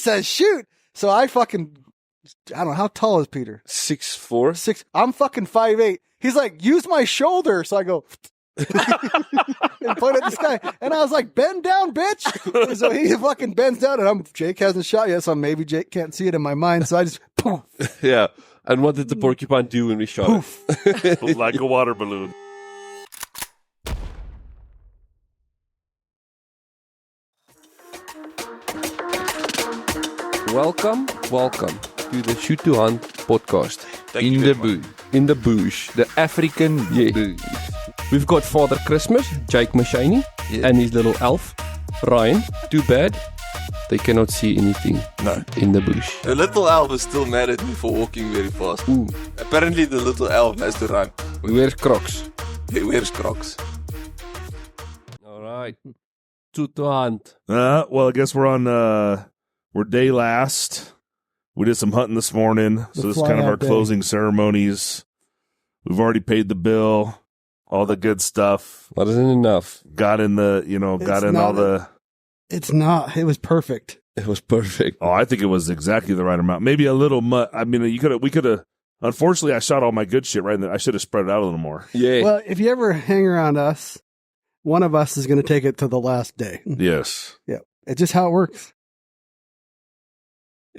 says, shoot. So I don't know, how tall is Peter? 6'4". I'm fucking 5'8". He's like, use my shoulder. So I go, and point at the sky. And I was like, bend down, bitch. And so he fucking bends down, and Jake hasn't shot yet, so maybe Jake can't see it in my mind. So I just, poof. Yeah. And what did the porcupine do when we shot it? Like a water balloon. Welcome to the Shoot to Hunt podcast. In the bush. In the bush. The African bush. We've got Father Christmas, Jake Mashani, and his little elf, Ryan. Too bad they cannot see anything in the bush. The little elf is still mad at me for walking very fast. Ooh. Apparently the little elf has to run. He wears Crocs. He wears Crocs. All right. Shoot to Hunt. Well, I guess we're day last. We did some hunting this morning, so this is kind of our closing ceremonies. We've already paid the bill, all the good stuff. That isn't enough. Got in all the... It's not. It was perfect. It was perfect. Oh, I think it was exactly the right amount. Maybe a little I mean, we could have... Unfortunately, I shot all my good shit right in there. I should have spread it out a little more. Yeah. Well, if you ever hang around us, one of us is going to take it to the last day. Yes. Yeah. It's just how it works.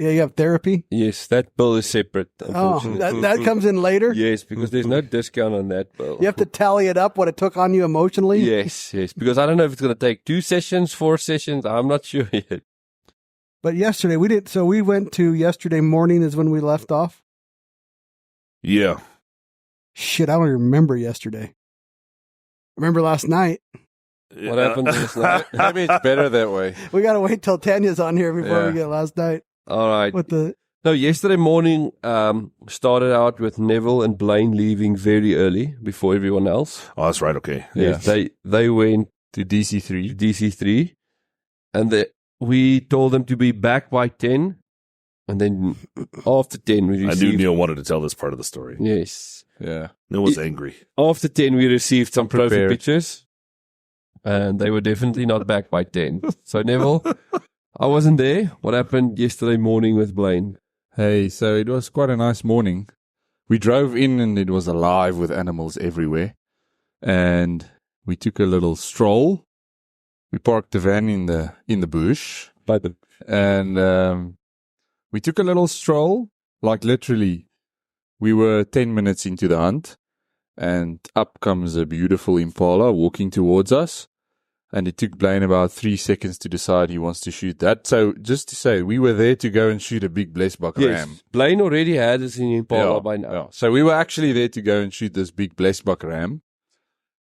Yeah, you have therapy? Yes, that bill is separate. Oh, that comes in later? Yes, because there's no discount on that bill. You have to tally it up, what it took on you emotionally? Yes, because I don't know if it's going to take 2 sessions, 4 sessions. I'm not sure yet. But yesterday, we went to yesterday morning is when we left off. Yeah. Shit, I don't even remember yesterday. Remember last night? What happened last night? Maybe it's better that way. We got to wait till Tanya's on here before we get last night. All right. No, yesterday morning started out with Neville and Blaine leaving very early before everyone else. Oh, that's right. Okay. Yes, they went To DC3. DC3, and we told them to be back by 10, and then after 10 we received... I knew Neil wanted to tell this part of the story. Yes. Yeah. Neil was angry. After 10 we received some trophy Prepared. pictures, and they were definitely not back by 10. So Neville... I wasn't there. What happened yesterday morning with Blaine? Hey, so it was quite a nice morning. We drove in and it was alive with animals everywhere. And we took a little stroll. We parked the van in the bush. And we took a little stroll. Like literally, we were 10 minutes into the hunt. And up comes a beautiful impala walking towards us. And it took Blaine about 3 seconds to decide he wants to shoot that. So just to say, we were there to go and shoot a big blessbuck ram. Blaine already had this in Impala by now. Yeah. So we were actually there to go and shoot this big blessbuck ram,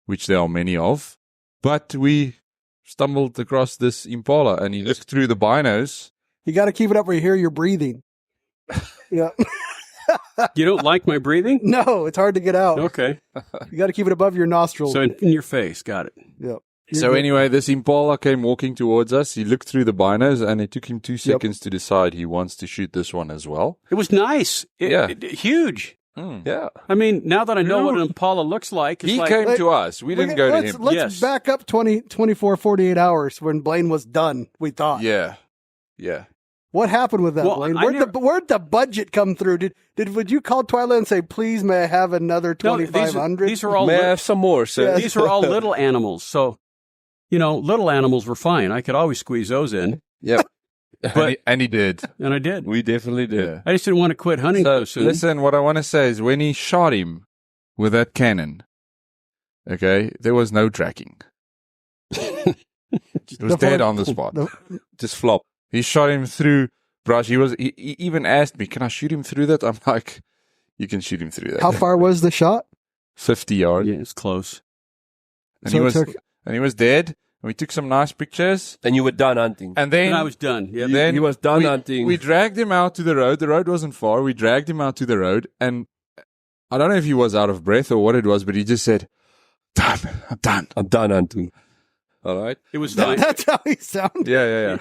which there are many of. But we stumbled across this impala and he looked through the binos. You got to keep it up where you hear your breathing. Yeah. You don't like my breathing? No, it's hard to get out. Okay. You got to keep it above your nostrils. So in your face. Got it. Yeah. So anyway, this impala came walking towards us. He looked through the binos and it took him 2 seconds to decide he wants to shoot this one as well. It was nice. Huge. Yeah. I mean, now that I know what an impala looks like, it's He like, came to us. We didn't go to him. Let's Yes. back up 24, 48 hours when Blaine was done, we thought. Yeah. Yeah. What happened with that, Well, Blaine? I Where'd the budget come through? Would you call Twilight and say, please, may I have another 2,500? These are all May I have some more, sir? these are all little animals. So, little animals were fine. I could always squeeze those in, Yep. And he did. and I did. We definitely did. Yeah. I just didn't want to quit hunting so soon. Listen, what I want to say is when he shot him with that cannon, okay, there was no tracking. It was dead on the spot. Just flop. He shot him through brush. He even asked me, can I shoot him through that? I'm like, you can shoot him through that. How far was the shot? 50 yards. Yeah, it's close. And, So he was dead. And we took some nice pictures. And you were done hunting. And then And I was done. Yeah. then he was done hunting. We dragged him out to the road. The road wasn't far. We dragged him out to the road. And I don't know if he was out of breath or what it was, but he just said, I'm done. I'm done hunting. All right. It was fine. That's how he sounded. Yeah.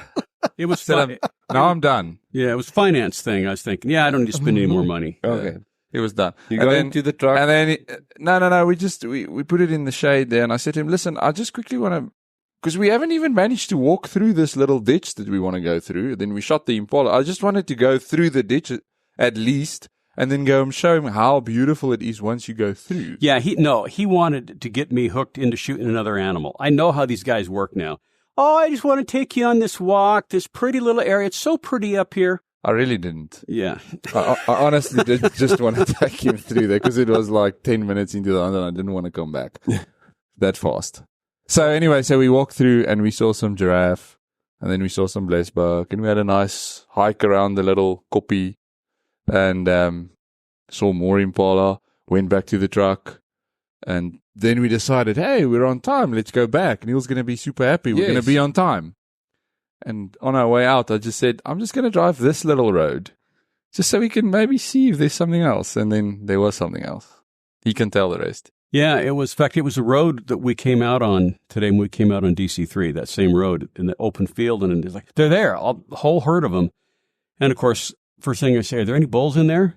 It was Said, fine. Now I'm done. Yeah, it was a finance thing. I was thinking, I don't need to spend any more money. Okay. It was done. You And got then- into the truck. And then, no. We put it in the shade there. And I said to him, listen, I just quickly want to because we haven't even managed to walk through this little ditch that we want to go through. Then we shot the Impala. I just wanted to go through the ditch at least, and then go and show him how beautiful it is once you go through. Yeah, he wanted to get me hooked into shooting another animal. I know how these guys work now. Oh, I just want to take you on this walk, this pretty little area. It's so pretty up here. I really didn't. Yeah. I honestly did just want to take him through there because it was like 10 minutes into the hunt and I didn't want to come back that fast. So anyway, we walked through and we saw some giraffe and then we saw some blesbok and we had a nice hike around the little koppie and saw more impala, went back to the truck, and then we decided, hey, we're on time, let's go back. Neil's going to be super happy, we're going to be on time. And on our way out, I just said, I'm just going to drive this little road, just so we can maybe see if there's something else. And then there was something else. He can tell the rest. Yeah, it was a road that we came out on today when we came out on DC3, that same road in the open field. And it's like, they're there, a whole herd of them. And of course, first thing I say, are there any bulls in there?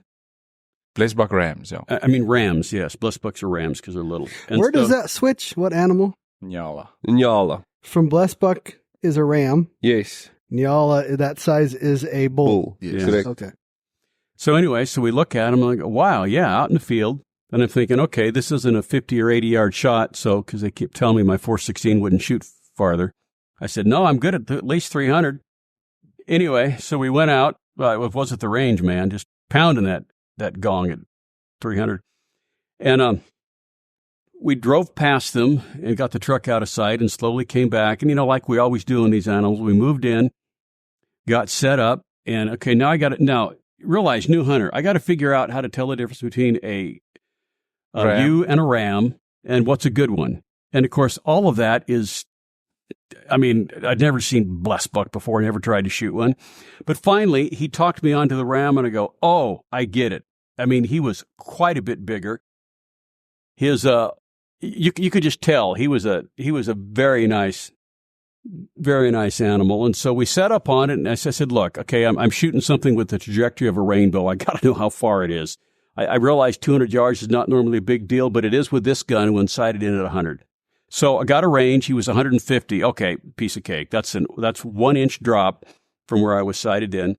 Blesbok rams, yeah. I mean, rams, yes. Blesboks are rams because they're little. And where does that switch? What animal? Nyala. From blesbok is a ram. Yes. Nyala, that size, is a bull. Yes. Yeah. Correct. Okay. So anyway, we look at them and I go, wow, yeah, out in the field. And I'm thinking, okay, this isn't a 50 or 80 yard shot. So, because they keep telling me my 416 wouldn't shoot farther. I said, no, I'm good at least 300. Anyway, so we went out. Well, it wasn't the range, man, just pounding that gong at 300. And we drove past them and got the truck out of sight and slowly came back. And, like we always do in these animals, we moved in, got set up, and, okay, now realize, new hunter, I got to figure out how to tell the difference between a ewe and a ram and what's a good one. And, of course, all of that is, I'd never seen blesbok before, never tried to shoot one. But finally, he talked me onto the ram, and I go, oh, I get it. He was quite a bit bigger. His, you could just tell he was a very nice animal. And so we set up on it, and I said, look, okay, I'm shooting something with the trajectory of a rainbow. I got to know how far it is. I realize 200 yards is not normally a big deal, but it is with this gun when sighted in at 100. So I got a range. He was 150. Okay, piece of cake. That's 1 inch drop from where I was sighted in.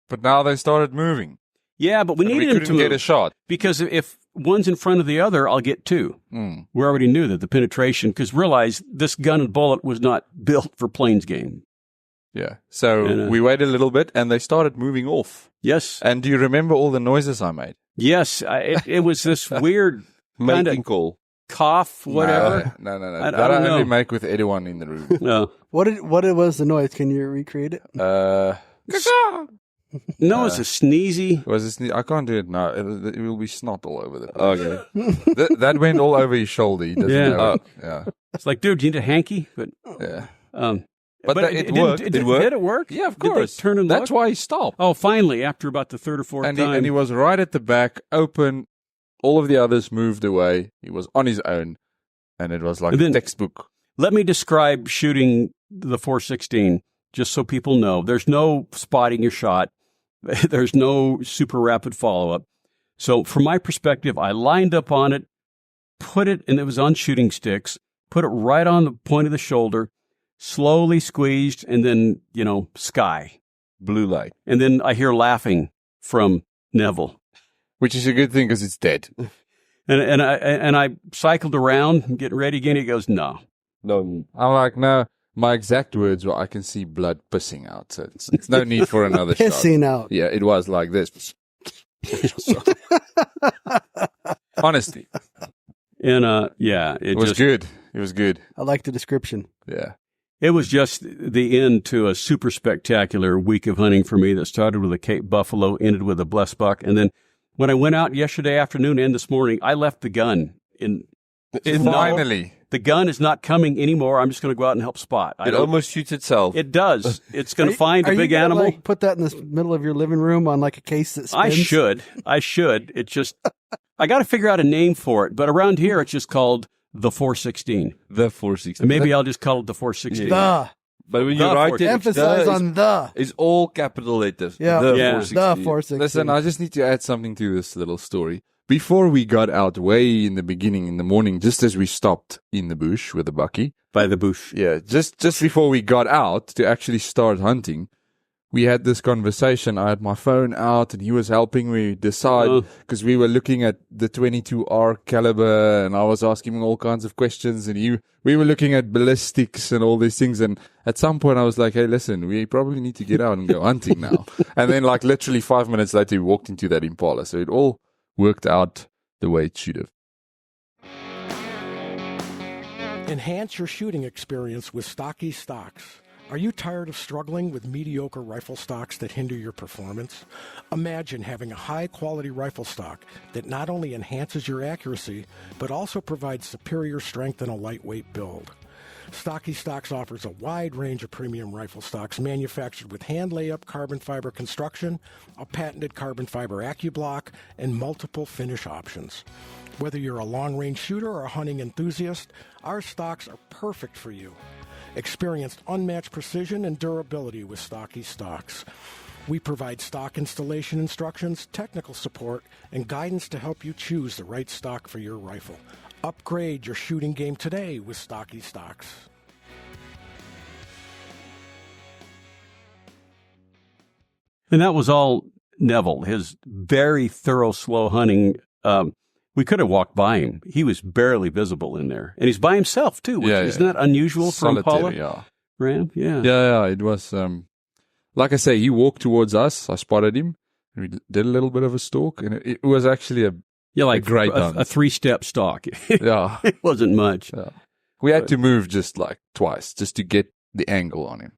But now they started moving. Yeah, but we needed him to get move a shot. because if one's in front of the other, I'll get two. We already knew that the penetration, because realize this gun and bullet was not built for plains game. Yeah. So we waited a little bit and they started moving off. Yes. And do you remember all the noises I made? Yes. It was this weird kind of call. cough, whatever. No. I That I don't only know. make with anyone in the room. No. What was the noise? Can you recreate it? No, it's a sneezy. Was it? I can't do it now. It will be snot all over the place. Okay. That went all over his shoulder. He doesn't Yeah. know it. Yeah. It's like, dude, you need a hanky? But Yeah. But it didn't- worked. It worked. Did it work? Yeah, of Did they course. turn and That's look? why he stopped. Oh, finally, after about the third or fourth And time. he was right at the back, open. All of the others moved away. He was on his own. And it was like And then- a textbook. Let me describe shooting the 416, just so people know. There's no spotting your shot. There's no super rapid follow-up. So from my perspective, I lined up on it, put it, and it was on shooting sticks, put it right on the point of the shoulder, slowly squeezed, and then, sky. Blue light. And then I hear laughing from Neville. Which is a good thing because it's dead. And I cycled around, getting ready again. He goes, no. No. I'm like, no. My exact words were, I can see blood pissing out. So it's no need for another shot. Pissing out. Yeah, it was like this. Honestly. And, it was just good. It was good. I like the description. Yeah. It was just the end to a super spectacular week of hunting for me that started with a Cape Buffalo, ended with a blesbok. And then when I went out yesterday afternoon and this morning, I left the gun Finally. The gun is not coming anymore. I'm just going to go out and help spot. It almost shoots itself. It does. It's going to find a big gonna, animal. put that in the middle of your living room on like a case that spins? I should. It just, I got to figure out a name for it. But around here, it's just called the 416. The 416. And maybe I'll just call it the 416. The. But when The you write it, Emphasize on the. it's all capital letters. Yeah. The Yeah. 416. The 416. Listen, I just need to add something to this little story. before we got out way in the beginning in the morning, just as we stopped in the bush with the bucky. By the bush. Yeah, just before we got out to actually start hunting, we had this conversation. I had my phone out and he was helping me decide because we were looking at the 22R caliber and I was asking him all kinds of questions and we were looking at ballistics and all these things. And at some point I was like, hey, listen, we probably need to get out and go hunting now. And then like literally 5 minutes later, we walked into that Impala. So it all worked out the way it should have. Enhance your shooting experience with STOCKY'S stocks. Are you tired of struggling with mediocre rifle stocks that hinder your performance? Imagine having a high-quality rifle stock that not only enhances your accuracy, but also provides superior strength and a lightweight build. STOCKY'S Stocks offers a wide range of premium rifle stocks manufactured with hand-lay-up carbon fiber construction, a patented carbon fiber AccuBlock, and multiple finish options. Whether you're a long-range shooter or a hunting enthusiast, our stocks are perfect for you. Experience unmatched precision and durability with STOCKY'S stocks. We provide stock installation instructions, technical support, and guidance to help you choose the right stock for your rifle. Upgrade your shooting game today with STOCKY'S stocks. And that was all Neville, his very thorough, slow hunting. We could have walked by him. He was barely visible in there. And he's by himself, too. Which, isn't that unusual for Impala? Yeah. Ram? Yeah. Yeah. It was, like I say, he walked towards us. I spotted him. We did a little bit of a stalk. And it was actually a great hunt. A three-step stalk. Yeah. It wasn't much. Yeah. We had to move just like twice just to get the angle on him.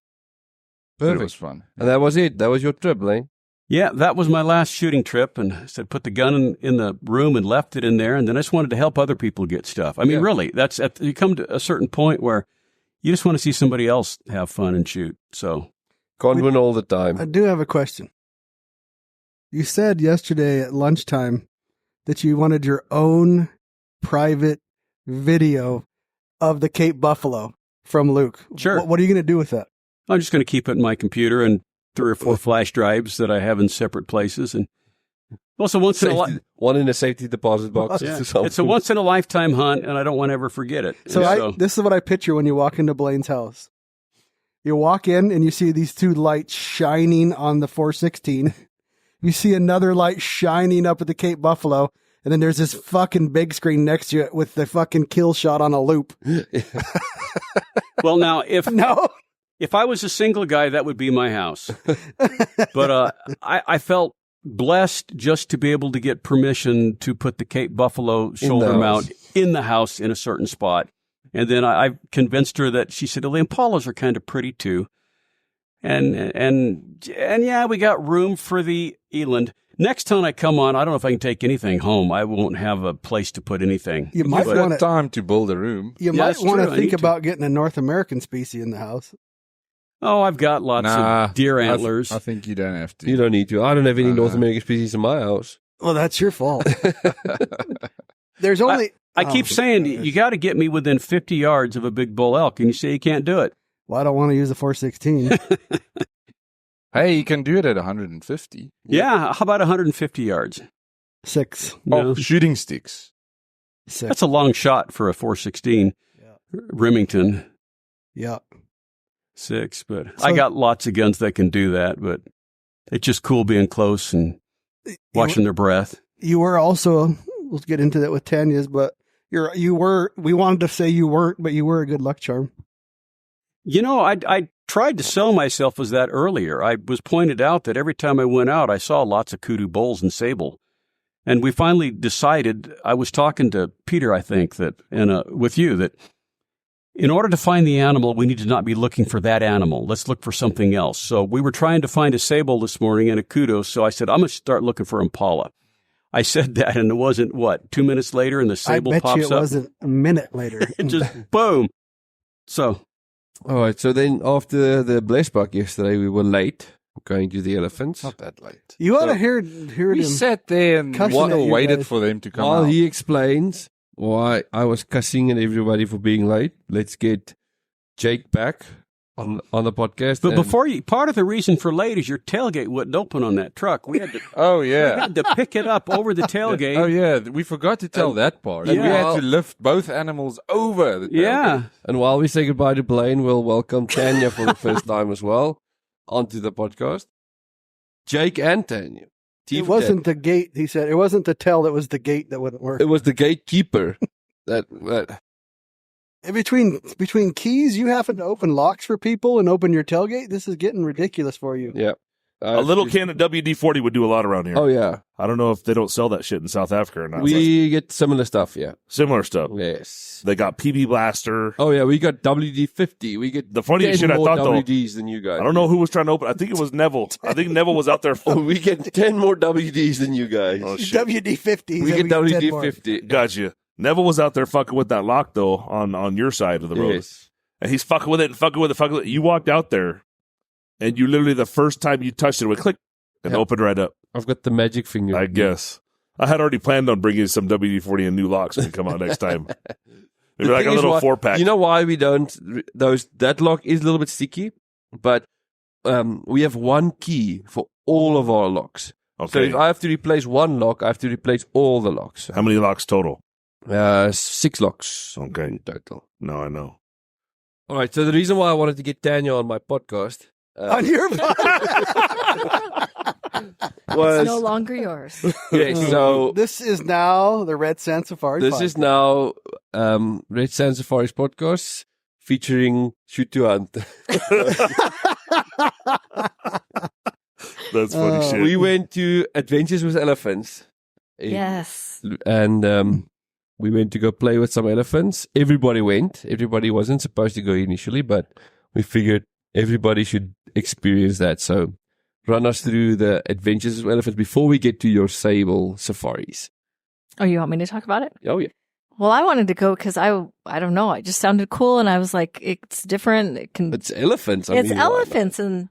Perfect. It was fun. And that was it. That was your trip, Lane. Yeah, that was my last shooting trip, and I said put the gun in the room and left it in there, and then I just wanted to help other people get stuff. I mean, really, you come to a certain point where you just want to see somebody else have fun and shoot. So Can't win all the time. I do have a question. You said yesterday at lunchtime that you wanted your own private video of the Cape Buffalo from Luke. Sure. What are you going to do with that? I'm just going to keep it in my computer and 3 or 4 flash drives that I have in separate places, and also once in a one in a safety deposit box. yeah, it's a once in a lifetime hunt, and I don't want to ever forget it. So this is what I picture when you walk into Blaine's house. You walk in and you see these 2 lights shining on the 416. You see another light shining up at the Cape Buffalo, and then there's this fucking big screen next to it with the fucking kill shot on a loop. Well, now If I was a single guy, that would be my house. But I felt blessed just to be able to get permission to put the Cape Buffalo shoulder mount in the house in a certain spot. And then I convinced her that she said, well, the Impalas are kind of pretty too. And yeah, we got room for the Eland. Next time I come on, I don't know if I can take anything home. I won't have a place to put anything. You might want time to build a room. You might want to think about getting a North American species in the house. Oh, I've got lots of deer antlers. I think you don't have to. You don't need to. I don't have any North American species in my house. Well, that's your fault. There's only... I keep saying, you got to get me within 50 yards of a big bull elk, and you say you can't do it. Well, I don't want to use a 416. Hey, you can do it at 150. Yeah, how about 150 yards? 6. Oh, shooting sticks. 6. That's a long shot for a 416 Remington. Yeah. 6, but I got lots of guns that can do that, but it's just cool being close and watching their breath. You were also, we'll get into that with Tanya's, but we wanted to say you weren't, but you were a good luck charm. You know, I tried to sell myself as that earlier. I was pointed out that every time I went out, I saw lots of kudu bulls and sable. And we finally decided, I was talking to Peter, I think, with you, that in order to find the animal, we need to not be looking for that animal. Let's look for something else. So we were trying to find a sable this morning and a kudu. So I said, I'm going to start looking for impala. I said that, and it wasn't, 2 minutes later, and the sable pops up. I bet you it wasn't a minute later. It just, boom. So. All right. So then after the Blessbuck yesterday, we were late going to the elephants. Not that late. You ought to hear We him. sat there and waited for them to come While out. he explains why I was cussing at everybody for being late, let's get Jake back on the podcast. But and- before part of the reason for late is your tailgate wouldn't open on that truck. We had to, Oh, we yeah. had to pick it up over the tailgate. Oh, yeah. We forgot to tell that part. And we Yeah. had to lift both animals over the tailgate. Yeah. And while we say goodbye to Blaine, we'll welcome Tanya for the first time as well onto the podcast. Jake and Tanya. It wasn't the gate, he said. It wasn't the tail that was the gate that wouldn't work. It was the gatekeeper that In between keys, you happen to open locks for people and open your tailgate? This is getting ridiculous for you. yeah. A little can of WD-40 would do a lot around here. Oh yeah. I don't know if they don't sell that shit in South Africa or not. We get similar stuff, yeah. Similar stuff. Yes. They got PB Blaster. Oh yeah, we got WD-50. We get The funniest 10 shit I more thought, though, WDs than you guys. I don't know who was trying to open. I think it was Neville. I think Neville was out there. Oh, we get 10 more WDs than you guys. Oh, shit. WD-50. we get WD-50. Gotcha. Neville was out there fucking with that lock, though, on your side of the road. Yes. And he's fucking with it and fucking with it. You walked out there, and you literally, the first time you touched it, would click and Yeah. opened right up. I've got the magic finger. I guess. I had already planned on bringing some WD-40 and new locks when we come out next time. Maybe The like a thing is little why- 4-pack. You know why we don't? That lock is a little bit sticky, but we have one key for all of our locks. So Okay. if I have to replace one lock, I have to replace all the locks. How many locks total? 6 locks Okay. in total. No, I know. All right. So the reason why I wanted to get Tanya on my podcast On your was It's no longer yours. so This is now the Red Sand Safari this podcast. is now Red Sand Safari's podcast featuring Shoot to Hunt. That's funny shit. We went to Adventures with Elephants. Yes. And we went to go play with some elephants. Everybody went. Everybody wasn't supposed to go initially, but we figured everybody should experience that. So run us through the Adventures with Elephants before we get to your sable safaris. Oh, you want me to talk about it? Oh, yeah. Well, I wanted to go because I don't know. It just sounded cool, and I was like, it's different. It can. It's elephants. It's why not? elephants, and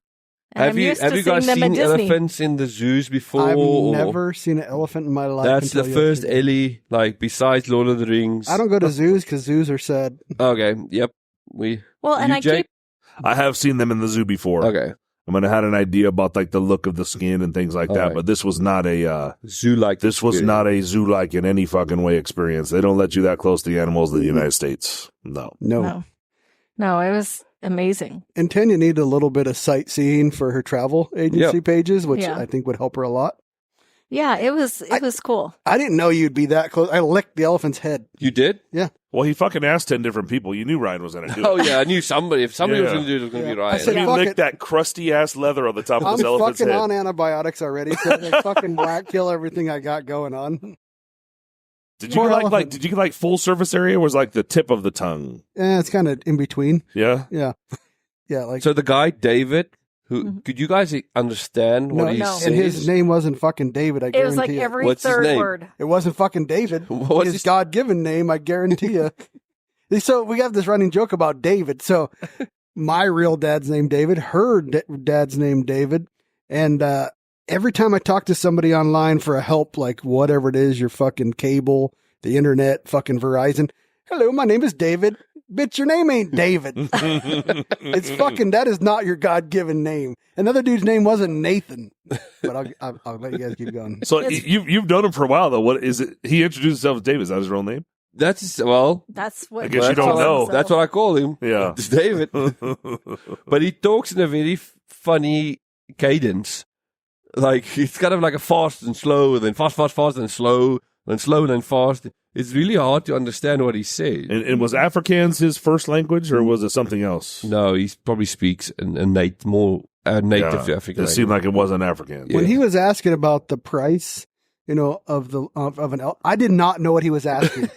Have I'm you used have to you guys seeing them seen at Disney. elephants in the zoos before? I've or- never seen an elephant in my life. That's the until first yesterday. Ellie, like besides Lord of the Rings. I don't go to zoos because zoos are sad. Okay. Yep. Well, and You, I Jake? keep. I have seen them in the zoo before. Okay. I mean, I had an idea about like the look of the skin and things like All that, right. but this was not a Zoo like this was not a zoo-like in any fucking way experience. They don't let you that close to the animals in the United States. No. No. No, it was amazing. And Tanya needed a little bit of sightseeing for her travel agency pages, which Yeah. I think would help her a lot. Yeah, it was cool. I didn't know you'd be that close. I licked the elephant's head. You did? Well, he fucking asked 10 different people. You knew Ryan was going to do it. Oh yeah, I knew somebody. If somebody was Yeah. going to do it, it was going to be I Ryan. said, And he fuck licked it. that crusty-ass leather on the top of I'm this elephant's fucking head. on antibiotics already. So they fucking whack kill everything I got going on. Did you Poor get like elephant. did you get like full surface area or was like the tip of the tongue? It's kind of in between. Yeah. Yeah. Yeah. Like, So the guy David, who Mhm. could you guys understand what he No. says? and his name wasn't fucking David. I It guarantee was like you. every What's his third name? word. It wasn't fucking David. What's his his- God-given name, I guarantee you. So we have this running joke about David. So my real dad's named David, her dad's named David, and every time I talk to somebody online for a help, like whatever it is, your fucking cable, the internet, fucking Verizon. Hello, my name is David. Bitch, your name ain't David. It's fucking, that is not your God-given name. Another dude's name wasn't Nathan. But I'll let you guys keep going. So you've known him for a while though. What is it? He introduced himself as David. Is that his real name? That's well. That's what. I guess you that's don't what I- know. That's what I call him. Yeah. It's David. But he talks in a very funny cadence. Like it's kind of like a fast and slow, and then fast, and slow, and slow, and fast. It's really hard to understand what he says. And was Afrikaans his first language or was it something else? No, he probably speaks a native Yeah. African. It seemed like it wasn't Afrikaans. Yeah. When he was asking about the price, of an elk, I did not know what he was asking.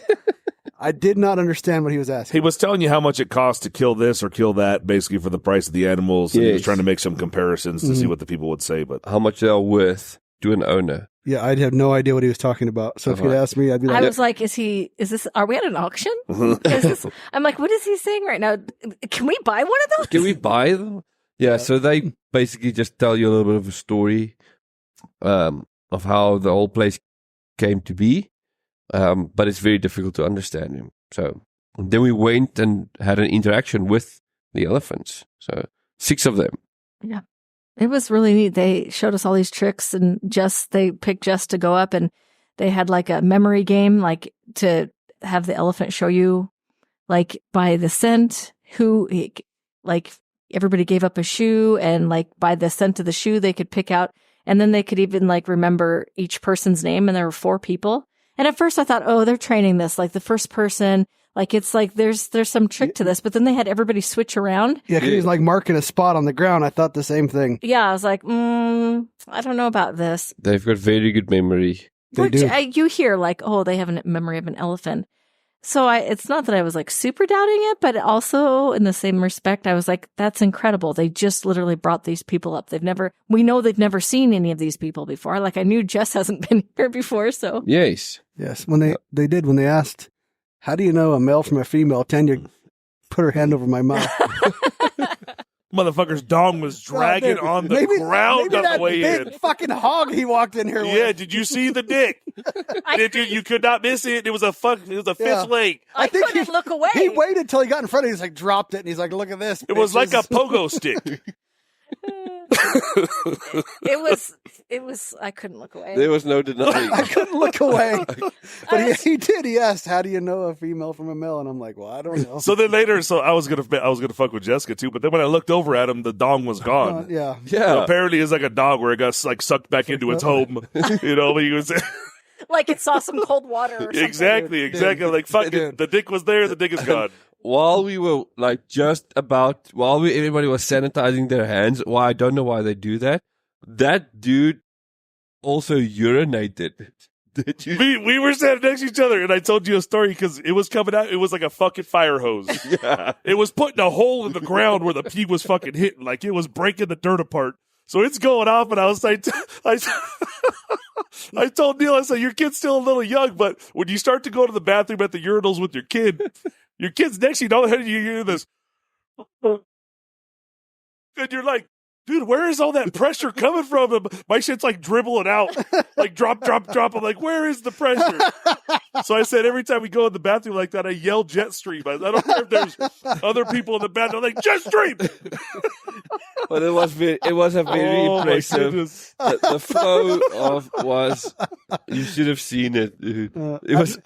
I did not understand what he was asking. He was telling you how much it costs to kill this or kill that, basically for the price of the animals. And he was Yes. trying to make some comparisons to see what the people would say. But how much they are worth to an owner. Yeah, I'd have no idea what he was talking about. So if you'd asked me, I'd be I like, was like, are we at an auction? I'm like, what is he saying right now? Can we buy one of those? Can we buy them? Yeah, so they basically just tell you a little bit of a story of how the whole place came to be, but it's very difficult to understand him. So then we went and had an interaction with the elephants. So 6 of them. Yeah. It was really neat. They showed us all these tricks, and they picked Jess to go up, and they had like a memory game, like to have the elephant show you, like by the scent, like everybody gave up a shoe, and like by the scent of the shoe, they could pick out, and then they could even like remember each person's name, and there were 4 people. And at first I thought, oh, they're training this, like the first person, like it's like there's some trick to this, but then they had everybody switch around. Yeah, because he's like marking a spot on the ground. I thought the same thing. Yeah, I was like, I don't know about this. They've got very good memory. They do. You hear like, oh, they have a memory of an elephant. So it's not that I was like super doubting it, but also in the same respect, I was like, that's incredible. They just literally brought these people up. We know they've never seen any of these people before. Like I knew Jess hasn't been here before. So Yes. When they asked, how do you know a male from a female? Tanya put her hand over my mouth. Motherfucker's dong was dragging on the ground on the way in. Fucking hog he walked in here with. Yeah, did you see the dick? You could not miss it. It was a fish leg. I couldn't look away. He waited till he got in front of me. He's like, dropped it. And he's like, look at this. It was like a pogo stick. It was, I couldn't look away. There was no denying. I couldn't look away. But he did. He asked, how do you know a female from a male? And I'm like, well, I don't know. So then later, I was gonna fuck with Jessica too. But then when I looked over at him, the dong was gone. Yeah. So apparently, it's like a dog where it got like sucked back into its home. You know, he was like it saw some cold water or something. exactly. Like fuck it, the dick was there. The dick is gone. While we were like everybody was sanitizing their hands. Well, I don't know why they do that. That dude also urinated. Did you? We were standing next to each other, and I told you a story because it was coming out. It was like a fucking fire hose. Yeah. It was putting a hole in the ground where the pee was fucking hitting, like it was breaking the dirt apart. So it's going off, and I was like, I told Neil, I said, your kid's still a little young, but when you start to go to the bathroom at the urinals with your kid's next to you, don't you hear this, and you're like, dude, where is all that pressure coming from? And my shit's like dribbling out, like drop. I'm like, where is the pressure? So I said, every time we go in the bathroom like that, I yell Jetstream. I don't care if there's other people in the bathroom. I'm like, Jetstream! But it was a very impressive. The flow was, you should have seen it, dude. It was,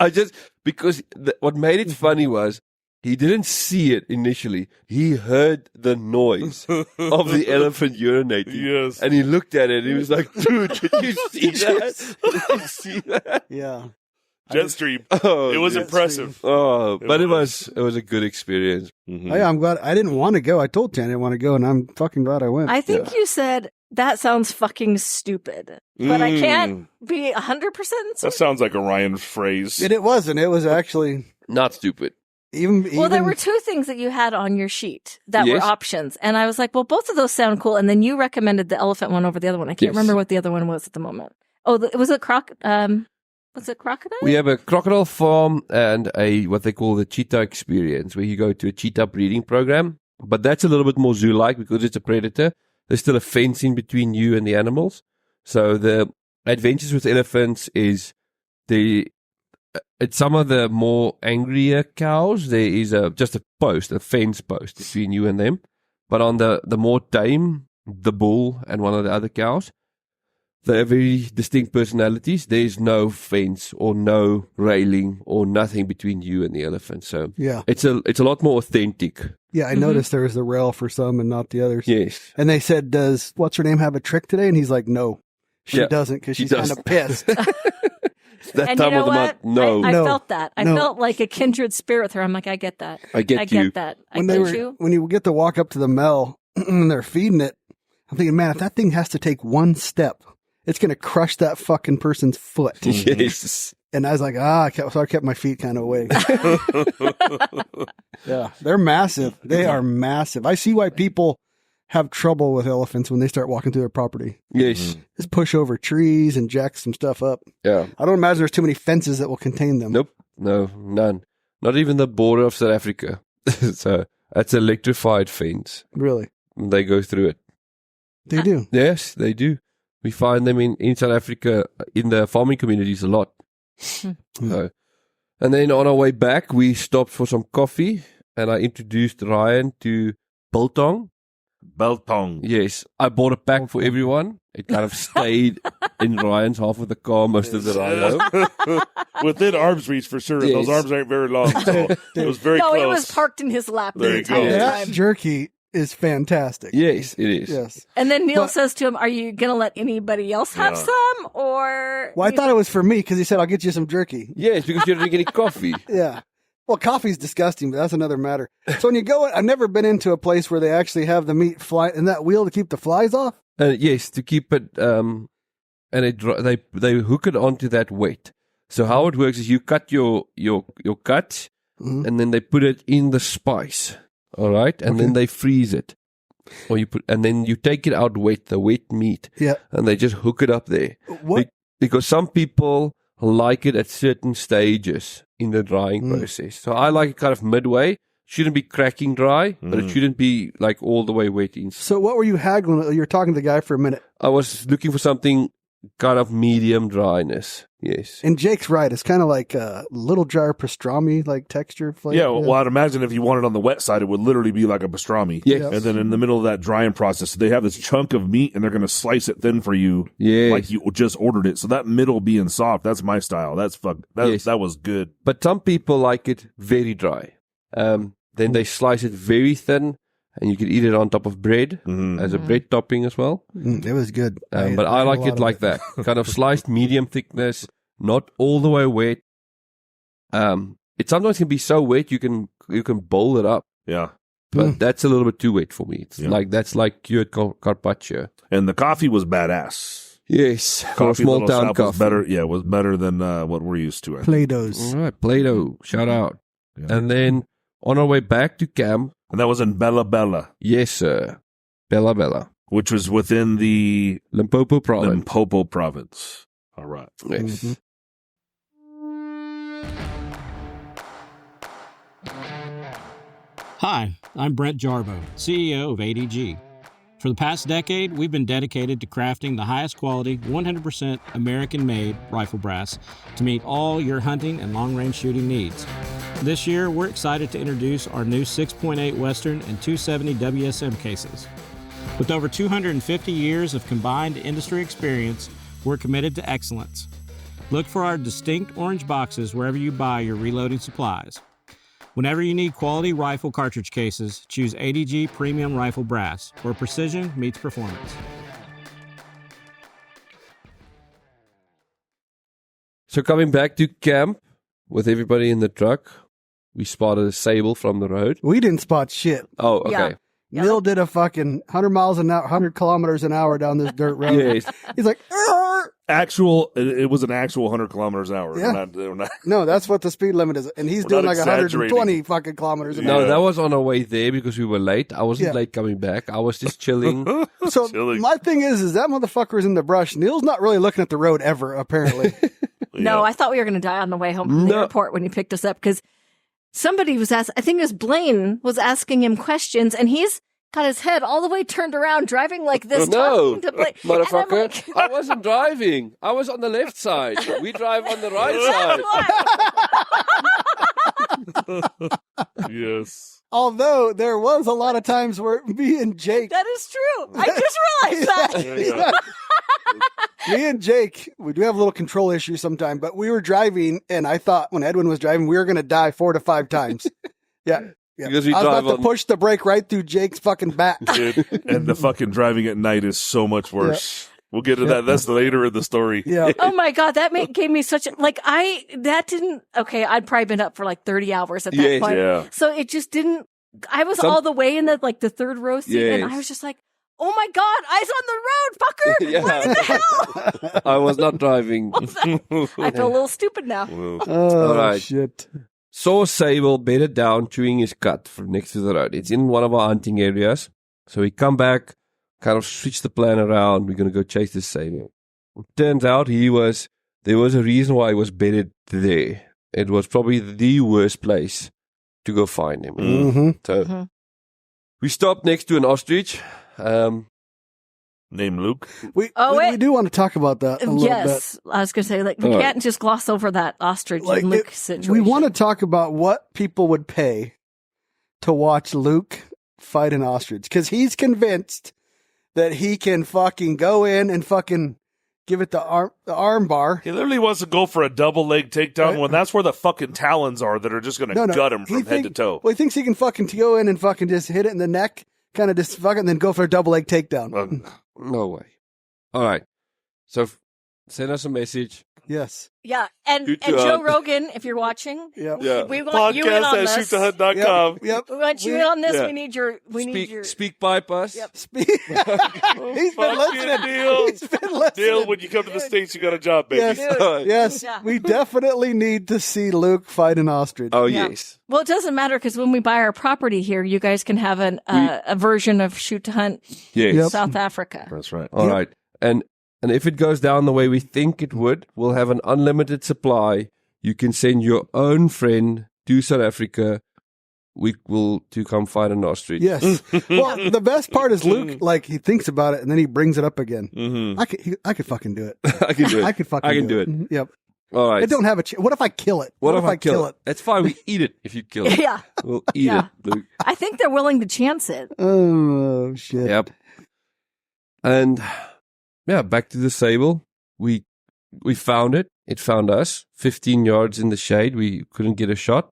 because what made it funny was, he didn't see it initially. He heard the noise of the elephant urinating. Yes. And he looked at it and he was like, dude, did you see that? Did you see that? Yeah. Jetstream. Oh, it was impressive. Oh, but it was a good experience. Mm-hmm. I'm glad. I didn't want to go. I told Tanya I didn't want to go, and I'm fucking glad I went. I think you said, that sounds fucking stupid. But I can't be 100% certain. That sounds like a Ryan phrase. It wasn't. It was actually Not stupid. Well, there were 2 things that you had on your sheet that were options. And I was like, well, both of those sound cool. And then you recommended the elephant one over the other one. I can't remember what the other one was at the moment. Oh, was it crocodile? We have a crocodile farm and what they call the cheetah experience, where you go to a cheetah breeding program. But that's a little bit more zoo-like because it's a predator. There's still a fence in between you and the animals. So the adventures with elephants is it's some of the more angrier cows. There is just a fence post between you and them. But on the more tame, the bull and one of the other cows, they have very distinct personalities. There is no fence or no railing or nothing between you and the elephant. So it's a lot more authentic. Yeah, I noticed there was a rail for some and not the others. Yes. And they said, does what's her name have a trick today? And he's like, no, she doesn't, because she's kind of pissed. That and time you know of the what? month, I felt that. I felt like a kindred spirit with her. I'm like, I get that. I get that. When you get to walk up to the mel and they're feeding it, I'm thinking, man, if that thing has to take one step, it's going to crush that fucking person's foot. Yes. And I was like, so I kept my feet kind of away. Yeah, they're massive. They are massive. I see why people have trouble with elephants when they start walking through their property. Yes. Just push over trees and jack some stuff up. Yeah. I don't imagine there's too many fences that will contain them. Nope. No, none. Not even the border of South Africa. So that's electrified fence. Really? They go through it. They do? Yes, they do. We find them in South Africa, in the farming communities a lot. So, and then on our way back, we stopped for some coffee, and I introduced Ryan to biltong. Biltong. Yes, I bought a pack for everyone. It kind of stayed in Ryan's half of the car most of the ride home. Within arm's reach for sure. Yes. Those arms ain't very long. So it was very close. No, it was parked in his lap There the you go. entire That time. jerky is fantastic. Yes, it is. Yes. And then Neil But- says to him, "Are you going to let anybody else have Yeah. some?" Or Well, I thought it was for me because he said, I'll get you some jerky. Yes, because you don't drink any coffee. Yeah. Well, coffee's disgusting, but that's another matter. So when you go, I've never been into a place where they actually have the meat fly in that wheel to keep the flies off. Yes, to keep it, and they hook it onto that weight. So how it works is you cut your cut, Mhm. and then they put it in the spice. All right, and then they freeze it, or and then you take it out wet, the wet meat, Yeah. and they just hook it up there. What? Because some people like it at certain stages in the drying process. So I like it kind of midway. Shouldn't be cracking dry, but it shouldn't be like all the way wet inside. So what were you haggling? You were talking to the guy for a minute. I was looking for something kind of medium dryness. Yes. And Jake's right. It's kind of like a little jar pastrami like texture flavor. Yeah, well, I'd imagine if you want it on the wet side, it would literally be like a pastrami. Yes. And then in the middle of that drying process, they have this chunk of meat and they're going to slice it thin for you. Yes. Like you just ordered it. So that middle being soft, that's my style. Yes. That was good. But some people like it very dry. Then they slice it very thin, and you can eat it on top of bread as a bread topping as well. It was good. But I like it like that. Kind of sliced medium thickness, not all the way wet. It sometimes can be so wet you can bowl it up. Yeah. But that's a little bit too wet for me. It's Yeah. that's like cured carpaccio. And the coffee was badass. Yes. For a Coffee small Little town South coffee. was better. Yeah, was better than what we're used to. I think. Play-Dohs. All right. Play-Doh. Shout out. Yeah. And then on our way back to camp, And that was in Bella Bella, yes, sir. Bella Bella. which was within the Limpopo province. Limpopo province. All right. Yes. Hi, I'm Brett Jarbo, CEO of ADG. For the past decade, we've been dedicated to crafting the highest quality, 100% American-made rifle brass to meet all your hunting and long-range shooting needs. This year, we're excited to introduce our new 6.8 Western and 270 WSM cases. With over 250 years of combined industry experience, we're committed to excellence. Look for our distinct orange boxes wherever you buy your reloading supplies. Whenever you need quality rifle cartridge cases, choose ADG Premium Rifle Brass, where precision meets performance. So coming back to camp with everybody in the truck, we spotted a sable from the road. We didn't spot shit. Oh, okay. Yeah. Yeah. Neil did a fucking 100 miles an hour, 100 kilometers an hour down this dirt road. Yes. He's like, "Arr!" It was an actual 100 kilometers an hour. Yeah. We're not- No, that's what the speed limit is. And he's We're doing not like 120 exaggerating. fucking kilometers an No, hour. that was on our way there because we were late. I wasn't Yeah. late coming back. I was just chilling. So Chilling. my thing is that motherfucker's in the brush. Neil's not really looking at the road ever, apparently. No, I thought we were going to die on the way home from the No. airport when he picked us up because somebody was asking, I think it was Blaine was asking him questions and he's got his head all the way turned around driving like this. No, talking to Blaine. And I'm motherfucker. like, I wasn't driving. I was on the left side. We drive on the right side. Yes. Although there was a lot of times where me and Jake, that is true. I just realized that. Yeah. me and Jake, we do have a little control issue sometime, but we were driving and I thought when Edwin was driving, we were going to die 4 to 5 times. Yeah. Yeah. Because we I was drive about to on- push the brake right through Jake's fucking back. Dude, and the fucking driving at night is so much worse. We'll get to that. That's later in the story. Yeah. Oh my God, that gave me such a, I'd probably been up for like 30 hours at that Yes. point. Yeah. So it just didn't, I was all the way in the third row seat and Yes. I was just like, oh my God, eyes on the road, fucker. Yeah. What in the hell? I was not driving. I feel a little stupid now. Oh, All right. shit. Saw a sable bedded down chewing his cud from next to the road. It's in one of our hunting areas. So we come back, kind of switch the plan around. We're going to go chase this sable. Turns out there was a reason why he was bedded there. It was probably the worst place to go find him. Mm-hmm. So we stopped next to an ostrich. Name Luke. We wait. do want to talk about that a little bit. Yes, I was going to say, we All right. can't just gloss over that ostrich Like, and Luke it- situation. we want to talk about what people would pay to watch Luke fight an ostrich because he's convinced that he can fucking go in and fucking give it the arm bar. He literally wants to go for a double leg takedown when that's where the fucking talons are that are just going to gut him from head to toe. Well, he thinks he can fucking go in and fucking just hit it in the neck, kind of just fucking then go for a double leg takedown. No way. All right. So send us a message. Yes. Yeah, and Joe Rogan, if you're watching, we want you in on this. Shootthehut.com. Yep. We want you in on this. Yeah. We need your speak pipe us. Yep. He's been listening. Deal. He's been listening. Deal, when you come to the States, you got a job, baby. Yes, yes. Yeah. We definitely need to see Luke fight an ostrich. Oh, Yeah. yes. Well, it doesn't matter because when we buy our property here, you guys can have a version of Shoot to Hunt Yes. South Africa. That's right. All right. And if it goes down the way we think it would, we'll have an unlimited supply. You can send your own friend to South Africa. We will to come fight an ostrich. Yes. Well, the best part is Luke, like, he thinks about it and then he brings it up again. Mm-hmm. I could fucking do it. I can do it. I could fucking do it. Mhm. Yep. All right. I don't have a what if I kill it? What if I kill it? That's fine. We eat it if you kill it. Yeah. We'll eat Yeah. it, Luke. I think they're willing to chance it. Oh, shit. Yep. And yeah, back to the sable. We found it. It found us 15 yards in the shade. We couldn't get a shot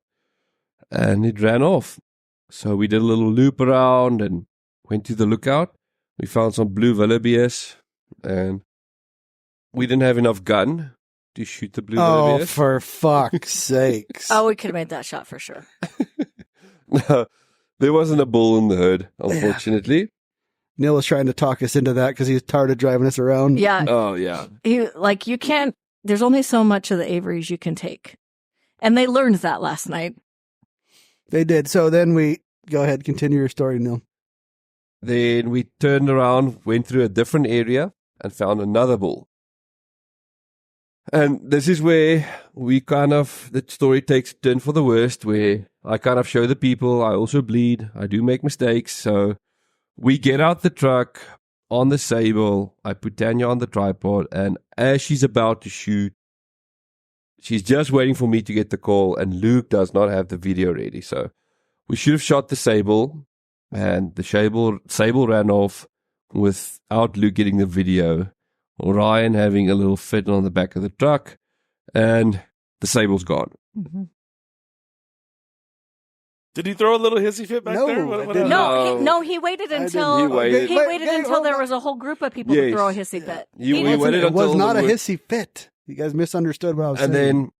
and it ran off. So we did a little loop around and went to the lookout. We found some blue wildebeest and we didn't have enough gun to shoot the blue Oh, wildebeest. for fuck's sakes. Oh, we could have made that shot for sure. No, there wasn't a bull in the herd, unfortunately. Neil was trying to talk us into that because he's tired of driving us around. Yeah. Oh, yeah. You can't, there's only so much of the Averys you can take. And they learned that last night. They did. So then go ahead, continue your story, Neil. Then we turned around, went through a different area, and found another bull. And this is where the story takes a turn for the worst, where I kind of show the people I also bleed. I do make mistakes. So we get out the truck on the sable. I put Tanya on the tripod, and as she's about to shoot, she's just waiting for me to get the call, and Luke does not have the video ready. So we should have shot the sable, and the sable ran off without Luke getting the video. Ryan having a little fit on the back of the truck, and the sable's gone. Mm-hmm. Did he throw a little hissy fit back No, there? I What didn't. happened? No, he waited until He waited. until there was a whole group of people to throw a hissy fit. He didn't- waited It was until not a the- hissy fit. You guys misunderstood what I was And saying. then,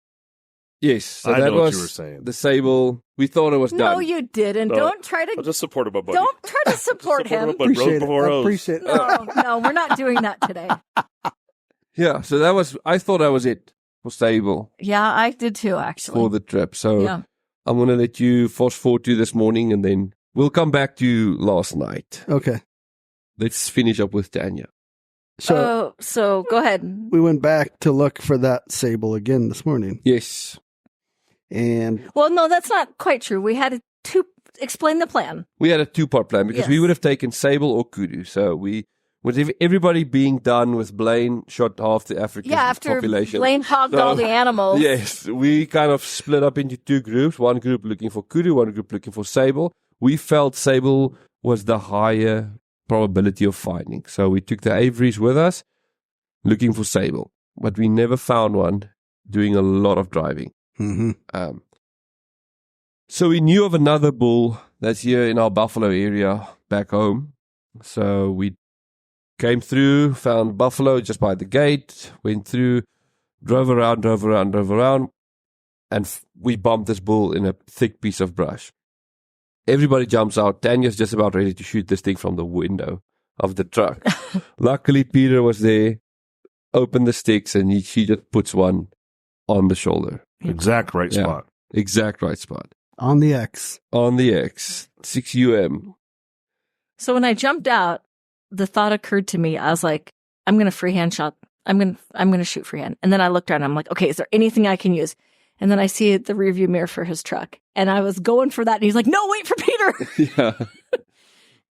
yes, so I that know what was you were saying. the sable. We thought it was No, done. you didn't. No, Don't try I'll to just support him, buddy. don't try to support him. But road before I O's. appreciate it. No, we're not doing that today. Yeah, so I thought that was it for sable Yeah, I did too, actually. for the trip. So Yeah. I'm going to let you fast forward to this morning, and then we'll come back to last night. Okay. Let's finish up with Tanya. So go ahead. We went back to look for that sable again this morning. Yes. And Well, no, that's not quite true. We had to explain the plan. We had a two-part plan because we Yes. would have taken sable or kudu. So with everybody being done with Blaine, shot half the African After population. Blaine hogged So- all the animals. Yes, we kind of split up into two groups. One group looking for kudu, one group looking for sable. We felt sable was the higher probability of finding. So we took the Averys with us looking for sable. But we never found one doing a lot of driving. So we knew of another bull that's here in our Buffalo area back home. So we came through, found buffalo just by the gate, went through, drove around, and we bumped this bull in a thick piece of brush. Everybody jumps out. Tanya's just about ready to shoot this thing from the window of the truck. Luckily, Peter was there, opened the sticks, and she just puts one on the shoulder. Exact right Yeah. spot. Exact right spot. on the X. On the X. 6 UM. So when I jumped out, the thought occurred to me. I was like, I'm going to freehand shot. I'm going to shoot freehand. And then I looked around and I'm like, okay, is there anything I can use? And then I see the rearview mirror for his truck. And I was going for that. And he's like, no, wait for Peter. Yeah.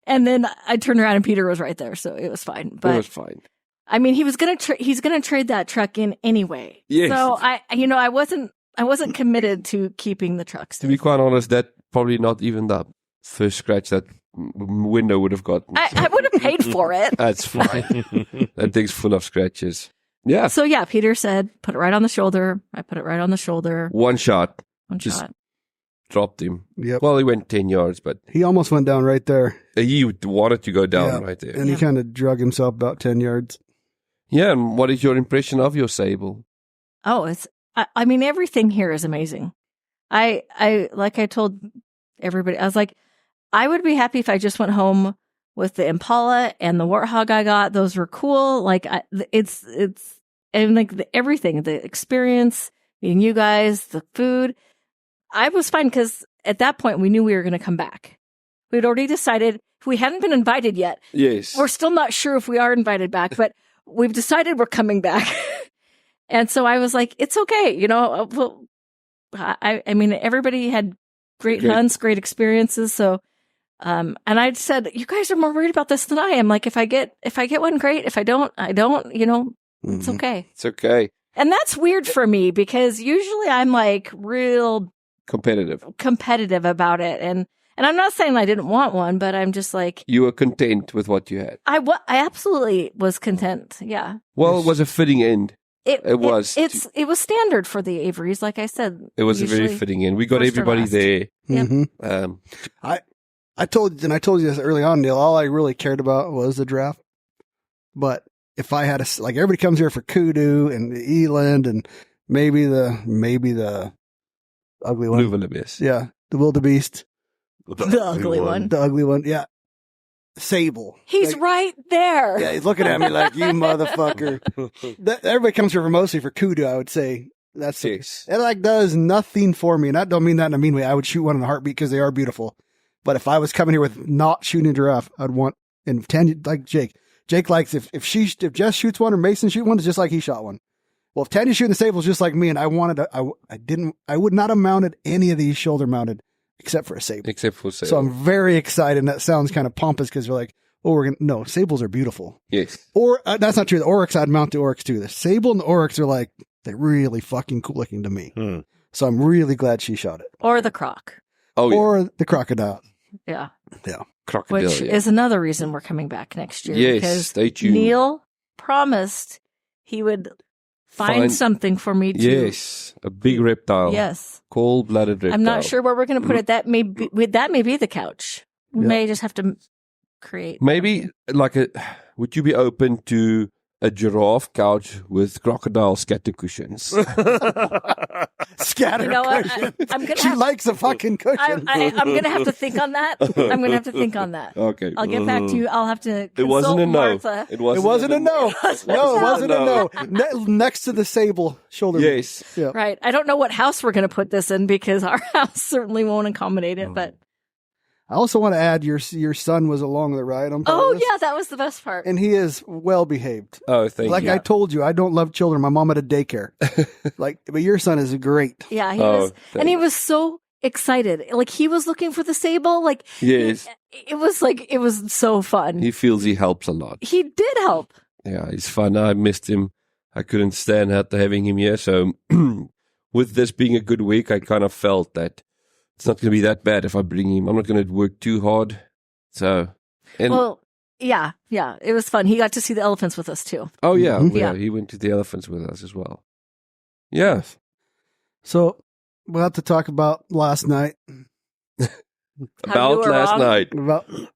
And then I turned around and Peter was right there. So it was fine. It But was fine. I mean, he's going to trade that truck in anyway. Yes. So I wasn't committed to keeping the trucks. To be quite honest, that probably not even the first scratch that window would have gotten. I would have paid for it. That's fine. That thing's full of scratches. Yeah. So yeah, Peter said, put it right on the shoulder. I put it right on the shoulder. One shot. Just shot. Dropped him. Yep. Well, he went 10 yards, but he almost went down right there. He wanted to go down right there. And he kind of drug himself about 10 yards. Yeah. And what is your impression of your sable? Oh, I mean, everything here is amazing. I like I told everybody, I was like, I would be happy if I just went home with the Impala and the Warthog I got. Those were cool. Like it's and like everything, the experience, meeting you guys, the food. I was fine because at that point we knew we were going to come back. We'd already decided we hadn't been invited yet. Yes. We're still not sure if we are invited back, but we've decided we're coming back. And so I was like, it's okay. You know, well, I mean, everybody had great hunts, great experiences. So, and I said, you guys are more worried about this than I am. Like, if I get one, great. If I don't, I don't, you know, it's okay. It's okay. And that's weird for me because usually I'm like real competitive about it. And I'm not saying I didn't want one, but I'm just like, you were content with what you had. I absolutely was content. Yeah. Well, it was a fitting end. It was standard for the Averys, like I said. It was a very fitting end. We got everybody there. Mm-hmm. I told you this early on, Neil. All I really cared about was the draft. But if I had like everybody comes here for kudu and the eland and maybe the ugly one, wildebeest. Yeah, the wildebeest, the ugly one, yeah. Sable. He's like, right there. Yeah, he's looking at me like, you motherfucker. Everybody comes here mostly for kudu, I would say. That's it. Like does nothing for me. And I don't mean that in a mean way. I would shoot one in a heartbeat because they are beautiful. But if I was coming here with not shooting a giraffe, I'd want like Jake. Jake likes if Jess shoots one or Mason shoot one, it's just like he shot one. Well, if Tanya's shooting the sables just like me, and I would not have mounted any of these shoulder mounted. Except for a sable. So I'm very excited. And that sounds kind of pompous because we're like, no, sables are beautiful. Yes. Or that's not true. The oryx, I'd mount the oryx too. The sable and the oryx are like, they're really fucking cool looking to me. So I'm really glad she shot it. Or the croc. Oh, or the crocodile. Yeah. Yeah. Crocodile. Which is another reason we're coming back next year. Yes. Because stay tuned. Neil promised he would find something for me to. Yes. A big reptile. Yes. Cold-blooded reptile. I'm not sure where we're going to put it. That may be the couch. We may just have to create. Maybe would you be open to a giraffe couch with crocodile scatter cushions? Scatter cushion. She likes a fucking cushion. I'm going to have to think on that. Okay. I'll get back to you. I'll have to consult It wasn't a no. Martha. It wasn't a no. No, it wasn't a no. Next to the sable shoulder. Yes. Yeah. Right. I don't know what house we're going to put this in because our house certainly won't accommodate it, but. I also want to add your son was along the ride. Yeah, that was the best part. And he is well behaved. Oh, thank you. Like I told you, I don't love children. My mom had a daycare. But your son is great. Yeah, he was, and he was so excited. Like he was looking for the sable. Like yes, it was so fun. He feels he helps a lot. He did help. Yeah, he's fun. I missed him. I couldn't stand having him here. So with this being a good week, I kind of felt that it's not going to be that bad if I bring him. I'm not going to work too hard. So, yeah, it was fun. He got to see the elephants with us too. Oh yeah, he went to the elephants with us as well. Yeah. So we'll have to talk about last night. About last night.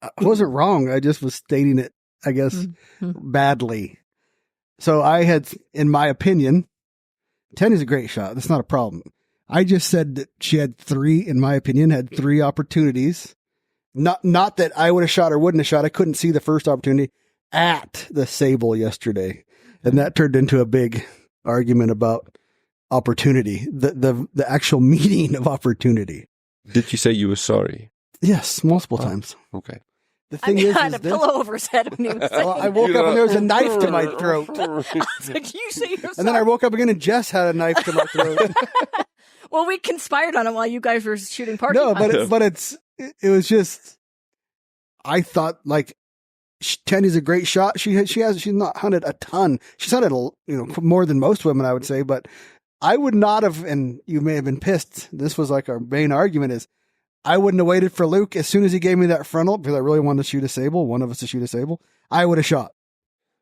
I wasn't wrong. I just was stating it, I guess, badly. So I had, in my opinion, Tenny's a great shot. That's not a problem. I just said that she had three opportunities. Not that I would have shot or wouldn't have shot. I couldn't see the first opportunity at the sable yesterday. And that turned into a big argument about opportunity, the actual meaning of opportunity. Did you say you were sorry? Yes, multiple times. Okay. The thing I had a pillow over his head when he was saying I woke up and there was a knife to my throat. I was like, you say you're sorry. And then I woke up again and Jess had a knife to my throat. Well, we conspired on it while you guys were shooting porcupines. No, it was just, I thought like Tenny's a great shot. She's not hunted a ton. She's hunted more than most women, I would say, but I would not have, and you may have been pissed. This was like our main argument is I wouldn't have waited for Luke. As soon as he gave me that frontal, because I really wanted to shoot a sable, one of us to shoot a sable, I would have shot.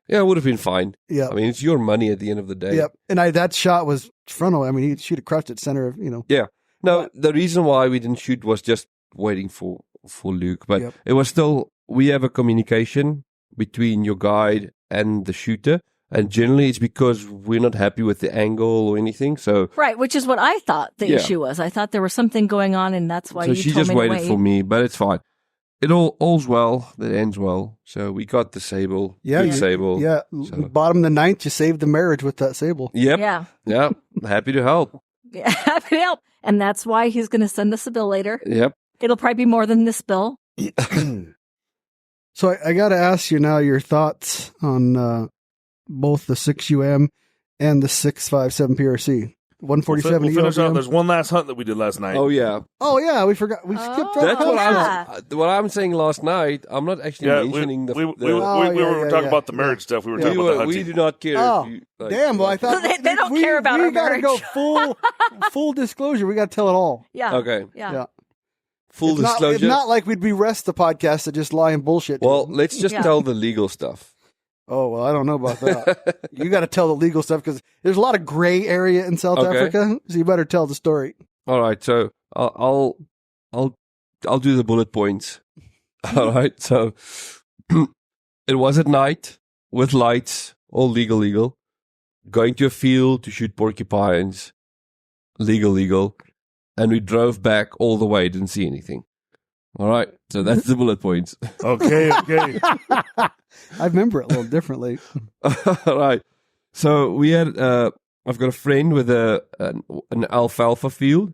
Yeah, it would have been fine. Yeah. I mean, it's your money at the end of the day. Yep. And that shot was frontal. I mean, she'd have crushed it center of, Yeah. No, the reason why we didn't shoot was just waiting for Luke. But Yep. it was still, we have a communication between your guide and the shooter. And generally it's because we're not happy with the angle or anything. So Right, which is what I thought the issue was. I thought there was something going on, and that's why so you she told just me to waited wait. for me, but it's fine. It all's well. That ends well. So we got the sable. Yeah, Good sable. Yeah. So- Bottom the ninth, you saved the marriage with that sable. Yep. Yeah. Yeah. Happy to help. Yeah, happy to help. And that's why he's going to send us a bill later. Yep. It'll probably be more than this bill. So I got to ask you now your thoughts on both the 6UM and the 657 PRC. 147 We'll finish ELVM. out. There's one last hunt that we did last night. Oh yeah. Oh yeah, we forgot. We skipped right That's past what that. what I'm saying last night. I'm not actually mentioning we the were talking about the marriage stuff. We were talking about the hunting. we do not care. Oh, if you, damn! Well, I thought They don't care about we our gotta marriage. go full disclosure. We got to tell it all. Yeah. Okay. Yeah. Yeah. Full It's disclosure. not like we'd be rest the podcast to just lie and bullshit. to Well, them. let's just Yeah. tell the legal stuff. Oh well, I don't know about that. You got to tell the legal stuff because there's a lot of gray area in South Okay. Africa. So you better tell the story. All right, so I'll do the bullet points. All right, so it was at night with lights, all legal. Going to a field to shoot porcupines, legal, and we drove back all the way. Didn't see anything. All right, so that's the bullet points. Okay. I remember it a little differently. All right, so we had. I've got a friend with an alfalfa field,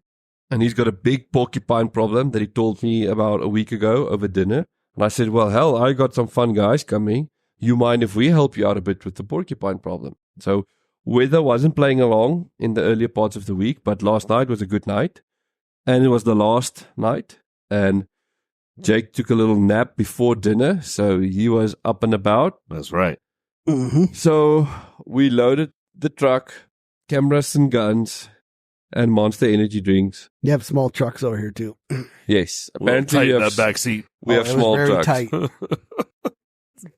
and he's got a big porcupine problem that he told me about a week ago over dinner. And I said, well, hell, I got some fun guys coming. You mind if we help you out a bit with the porcupine problem? So weather wasn't playing along in the earlier parts of the week, but last night was a good night. And it was the last night. And Jake took a little nap before dinner, so he was up and about. That's right. Mm-hmm. So we loaded the truck, cameras and guns, and Monster energy drinks. You have small trucks over here too. Yes, Apparently, apparently tight we in have, that back seat. we have it was small very trucks. tight.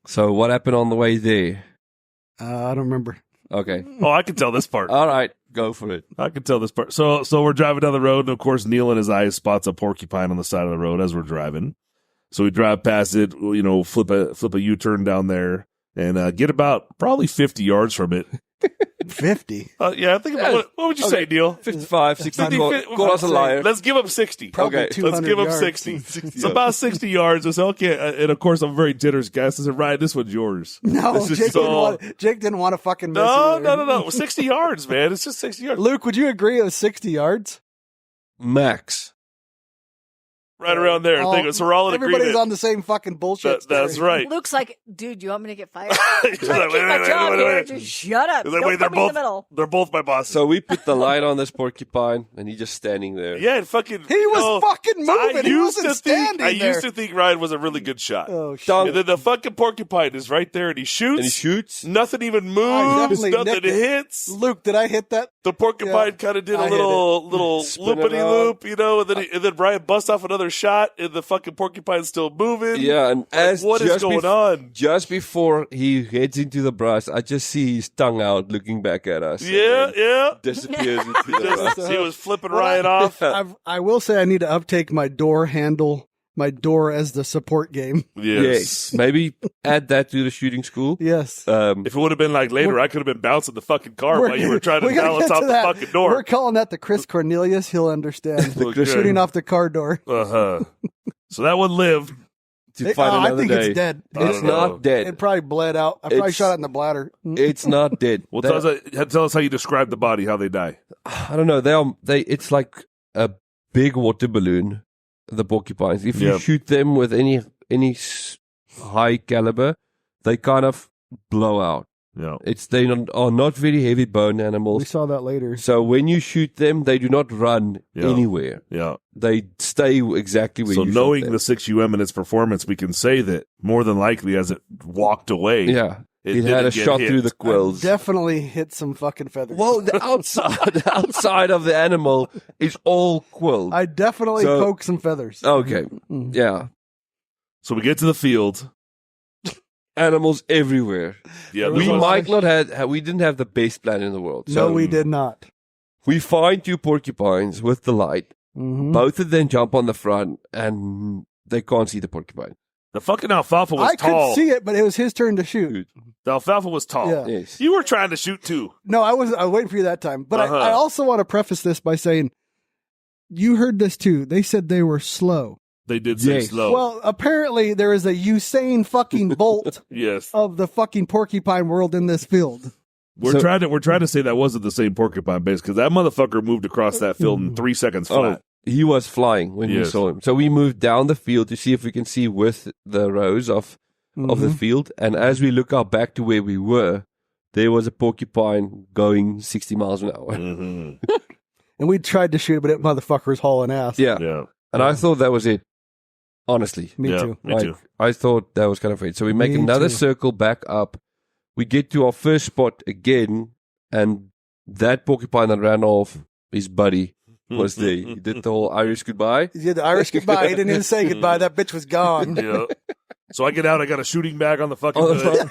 So what happened on the way there? I don't remember. Okay, Oh, I can tell this part. all right, go for it. I can tell this part. So we're driving down the road, and of course, Neil in his eyes spots a porcupine on the side of the road as we're driving. So we drive past it, flip a U-turn down there, and get about probably 50 yards from it. 50. Yeah, I think about what would you say, Neil? 55, 60, 50, call us a liar. Let's give him 60. Probably Okay, 200 Let's give him yards. 60. It's about 60 yards. I said, okay. And of course, I'm a very generous guy. So I said, Ryan, this one's yours. No, This is Jake didn't want to fucking mess No. 60 yards, man. It's just 60 yards. Luke, would you agree it was 60 yards? Max. Right around there. Oh, So we're all in everybody's agreement. on the same fucking bullshit. That's story. right. Luke's like, dude, you want me to get fired? He's I'm trying like, to keep my wait, job wait, here. wait. Just shut up. He's like, Don't wait, put me in the middle. they're both my bosses. So we put the light on this porcupine, and he's just standing there. Yeah, and fucking. He was fucking moving. He wasn't standing I there. used to think Ryan was a really good shot. Oh, shit. Dunk. And then the fucking porcupine is right there, and he shoots. And he shoots. Nothing even I moves. definitely Nothing nicked it. hits. Luke, did I hit that? The porcupine Yeah, kind of did I a hit little Spin it loopity loop, out. and then Brian busts off another shot, and the fucking porcupine's still moving. Yeah, and as What is just going on? Just before he heads into the brush, I just see his tongue out, looking back at us. Yeah, and yeah. disappears into the brush. He was flipping Well, Ryan off. I will say I need to uptake my door handle, my door as the support game. Yes, maybe add that to the shooting school. Yes. If it would have been like later, I could have been bouncing the fucking car while you were trying to we gotta balance get out to the that. fucking door. We're calling that the Chris Cornelius. He'll understand. Okay. Shooting off the car door. Uh-huh. So that one lived. To fight I another think day. it's dead. It's not dead. It probably bled out. I probably It's- shot it in the bladder. It's not dead. Well, They- tell us how you describe the body, how they die. I don't know. It's like a big water balloon. The porcupines. If you Yep. shoot them with any high caliber, they kind of blow out. Yeah. Are not very heavy bone We animals. saw that later. So when you shoot them, they do not run Yeah. anywhere. Yeah. They stay exactly where So you knowing shot the 6UM and its performance, we can say that more than likely as it walked away, them. Yeah. It had didn't a get shot hit. through the quills. Definitely hit some fucking feathers. Well, the outside of the animal is all quilled. I definitely poked some feathers. Okay, yeah. So we get to the field. Animals everywhere. Yeah, We didn't have the best plan in the world. No, So we did not. we find 2 porcupines with the light. Mhm. Both of them jump on the front, and they can't see the porcupine. The fucking alfalfa was I tall. could see it, but it was his turn to shoot. The alfalfa was tall. Yeah. Yes. You were trying to shoot too. No, I was waiting for you that time. But I also want to preface this by saying, you heard this too. They said they were slow. They did say slow. Well, apparently there is a Usain fucking Bolt yes. of the fucking porcupine world in this field. We're trying to say that wasn't the same porcupine base because that motherfucker moved across that field in 3 seconds flat. He was flying when we saw him. So we moved down the field to see if we can see with the rows of the field. And as we look out back to where we were, there was a porcupine going 60 miles an hour. Mm-hmm. And we tried to shoot, but that motherfucker was hauling ass. Yeah. And I thought that was it. Honestly. Me too. Me too. I thought that was kind of it. So we make another circle back up. We get to our first spot again, and that porcupine that ran off, his buddy, was there. He did the whole Irish goodbye. He did the Irish goodbye. He didn't even say goodbye. That bitch was gone. Yeah. So I get out. I got a shooting bag on the fucking hood.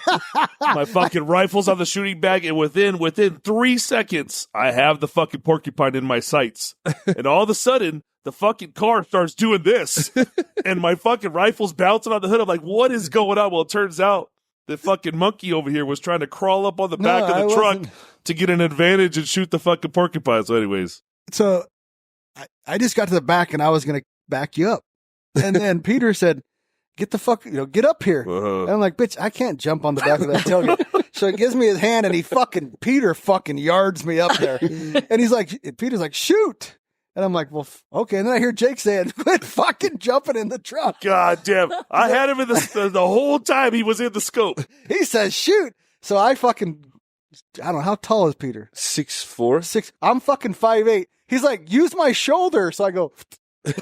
My fucking rifle's on the shooting bag, and within 3 seconds, I have the fucking porcupine in my sights. And all of a sudden, the fucking car starts doing this, and my fucking rifle's bouncing on the hood. I'm like, what is going on? Well, it turns out the fucking monkey over here was trying to crawl up on the back of the truck to get an advantage and shoot the fucking porcupine. So anyways. So I just got to the back and I was going to back you up. And then Peter said, get the fuck, get up here. And I'm like, bitch, I can't jump on the back of that tailgate. So he gives me his hand and Peter fucking yards me up there. And Peter's like, shoot. And I'm like, well, okay. And then I hear Jake saying, quit fucking jumping in the truck. God damn. I had him in the whole time he was in the scope. He says, shoot. So I don't know, how tall is Peter? 6'4". 6. I'm fucking 5'8". He's like, use my shoulder. So I go, and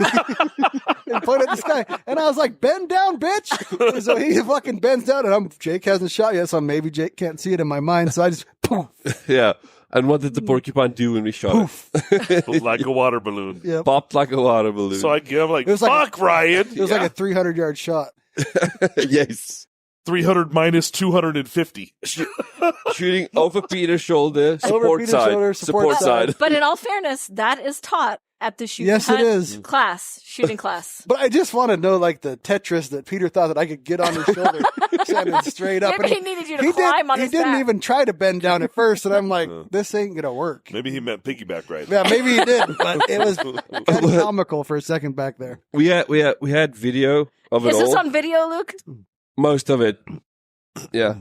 point at the sky. And I was like, bend down, bitch. And so he fucking bends down, and Jake hasn't shot yet, so maybe Jake can't see it in my mind. So I just, poof. Yeah. And what did the porcupine do when we shot it? Like a water balloon. Yep. Popped like a water balloon. So I'm like, fuck, Ryan. It was like a 300-yard shot. Yes. 300 minus 250. Shooting over Peter's shoulder, support side. But in all fairness, that is taught at the shooting Yes, it is. shooting class. But I just want to know, like, the Tetris that Peter thought that I could get on his shoulder, standing straight up. Maybe he needed you to climb on his back. He didn't even try to bend down at first, and I'm like, this ain't going to work. Maybe he meant piggyback right. Yeah, maybe he did, but it was kind of comical for a second back there. We had video of it all. Is this on video, Luke? Most of it. Yeah.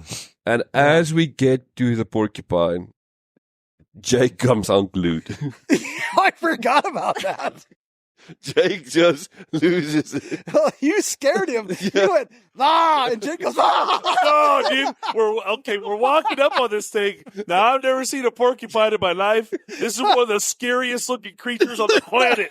And as we get to the porcupine, Jake comes unglued. I forgot about that. Jake just loses it. Oh, you scared him. You went, and Jake goes, No, dude. We're walking up on this thing. Now, I've never seen a porcupine in my life. This is one of the scariest looking creatures on the planet.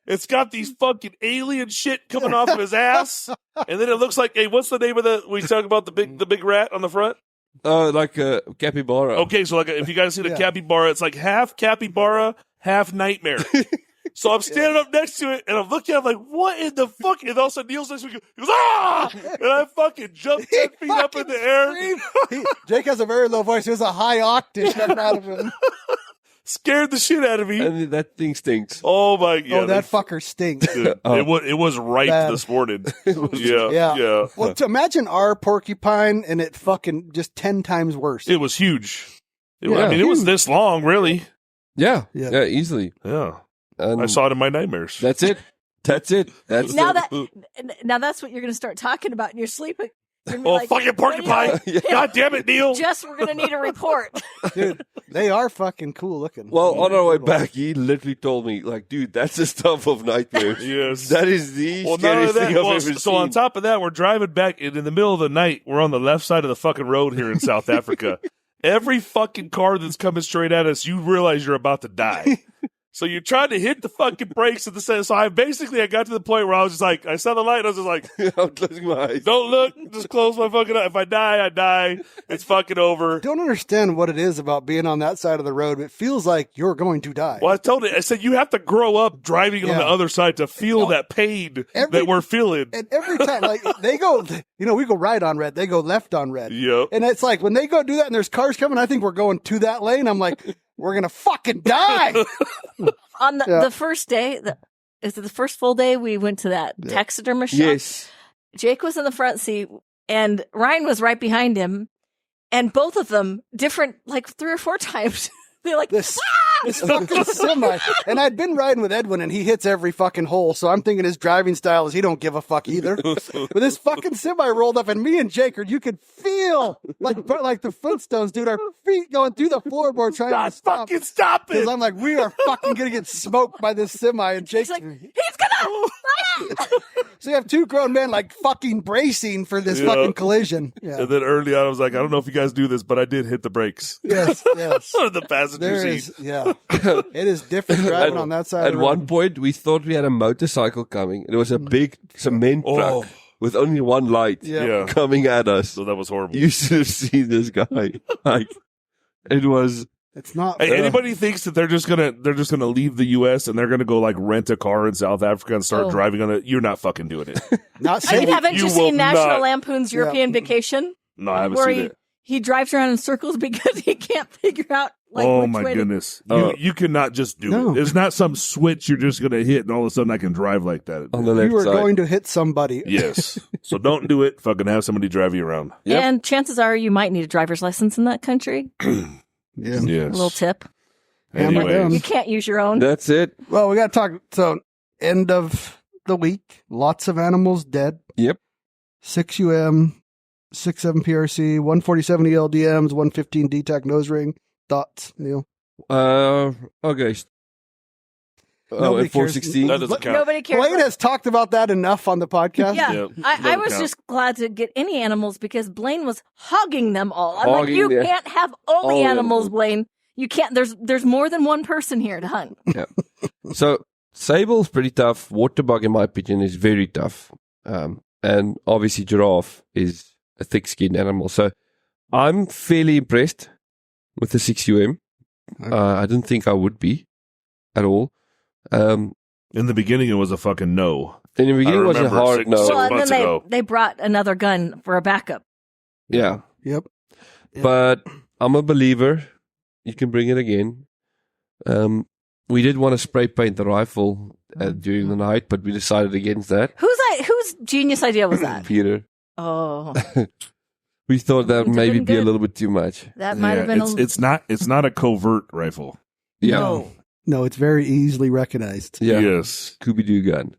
It's got these fucking alien shit coming off of his ass. And then it looks like, hey, what's the name of we talk about the big rat on the front? Like a capybara. Okay, so like if you guys see the capybara, it's like half capybara, half nightmare. So I'm standing up next to it, and I'm looking at it, I'm like, what in the fuck? And all of a sudden, Neil's next to me, he goes, ah! And I fucking jumped 10 feet up in the air. Jake has a very low voice. There's a high octave coming out of him. Scared the shit out of me. And that thing stinks. Oh, my God. Oh, that fucker stinks. Dude, it was ripe this morning. Yeah. Well, to imagine our porcupine, and it fucking just 10 times worse. It was huge. It was this long, really. Yeah, easily. Yeah. I saw it in my nightmares. That's it. That's now that's what you're going to start talking about in your sleep. Fucking porcupine! God damn it, Neil! Jess, we're going to need a report. Dude, they are fucking cool looking. Well, on our way back, he literally told me, like, dude, that's the stuff of nightmares. Yes, that is the scariest thing I've ever seen. So on top of that, we're driving back, and in the middle of the night, we're on the left side of the fucking road here in South Africa. Every fucking car that's coming straight at us, you realize you're about to die. So you tried to hit the fucking brakes at the same. So I got to the point where I was just like, I saw the light. And I was just like, I'm closing my eyes. don't look. Just close my fucking eye. If I die, I die. It's fucking over. Don't understand what it is about being on that side of the road. It feels like you're going to die. Well, I said, you have to grow up driving on the other side to feel that pain that we're feeling. And every time, like, they go, we go right on red. They go left on red. Yep. And it's like, when they go do that and there's cars coming, I think we're going to that lane. I'm like, we're going to fucking die. On the first day, is it the first full day we went to that taxidermist shop? Yes. Jake was in the front seat and Ryan was right behind him. And both of them, different, like 3 or 4 times, they're like, This fucking semi. And I'd been riding with Edwin and he hits every fucking hole. So I'm thinking his driving style is he don't give a fuck either. But this fucking semi rolled up and me and Jake, you could feel like the Flintstones, dude, our feet going through the floorboard trying to stop. Fucking stop it. Because I'm like, we are fucking going to get smoked by this semi. And Jake's he's like, he's gonna. So you have 2 grown men like fucking bracing for this fucking collision. Yeah. And then early on, I was like, I don't know if you guys do this, but I did hit the brakes. Yes. On the passenger seat. It is different driving on that side. At one point, we thought we had a motorcycle coming. It was a big cement truck with only one light coming at us. So that was horrible. You should have seen this guy. Like, it was. It's not. Hey, anybody thinks that they're just gonna leave the U.S. and they're gonna go like rent a car in South Africa and start driving on it? You're not fucking doing it. Not I mean, haven't you seen National not. Lampoon's European Vacation? No, I haven't where seen it. He drives around in circles because he can't figure out like oh which my way goodness! Oh. You cannot just do it. It's not some switch you're just gonna hit and all of a sudden I can drive like that. On the left you are side. going to hit somebody. Yes. So don't do it. Fucking have somebody drive you around. Yep. And chances are you might need a driver's license in that country. Yeah. Yes. A little tip. Hammer Anyways. down. You can't use your own. That's it. Well, we got to talk. So, end of the week, lots of animals dead. Yep. 6 67 PRC, 147 ELDMs, 115 DTAC nose ring. Thoughts, Neil? Okay. Nobody at 416. That doesn't count. Nobody cares. Blaine has talked about that enough on the podcast. Yeah, Yep. I Doesn't was count. just glad to get any animals because Blaine was hogging them all. I'm like, Hogging you the- can't have all the all the animals, animals. Blaine. You can't. There's more than one person here to hunt. So, sable's pretty tough. Waterbug, in my opinion, is very tough. And obviously, giraffe is a thick-skinned animal. So, I'm fairly impressed with the 6UM. I didn't think I would be at all. In the beginning, it was a fucking no. In the beginning, it was a remember hard six- no. six- Well, and months then ago. they brought another gun for a backup. Yeah. Yep. But I'm a believer. You can bring it again. We did want to spray paint the rifle during the night, but we decided against that. Whose genius idea was that? Peter. Oh, We thought that It maybe didn't be a good. little bit too much. that might have been. It's not a covert rifle. Yeah. No, it's very easily recognized. Yeah. Yes. Scooby-Doo gun.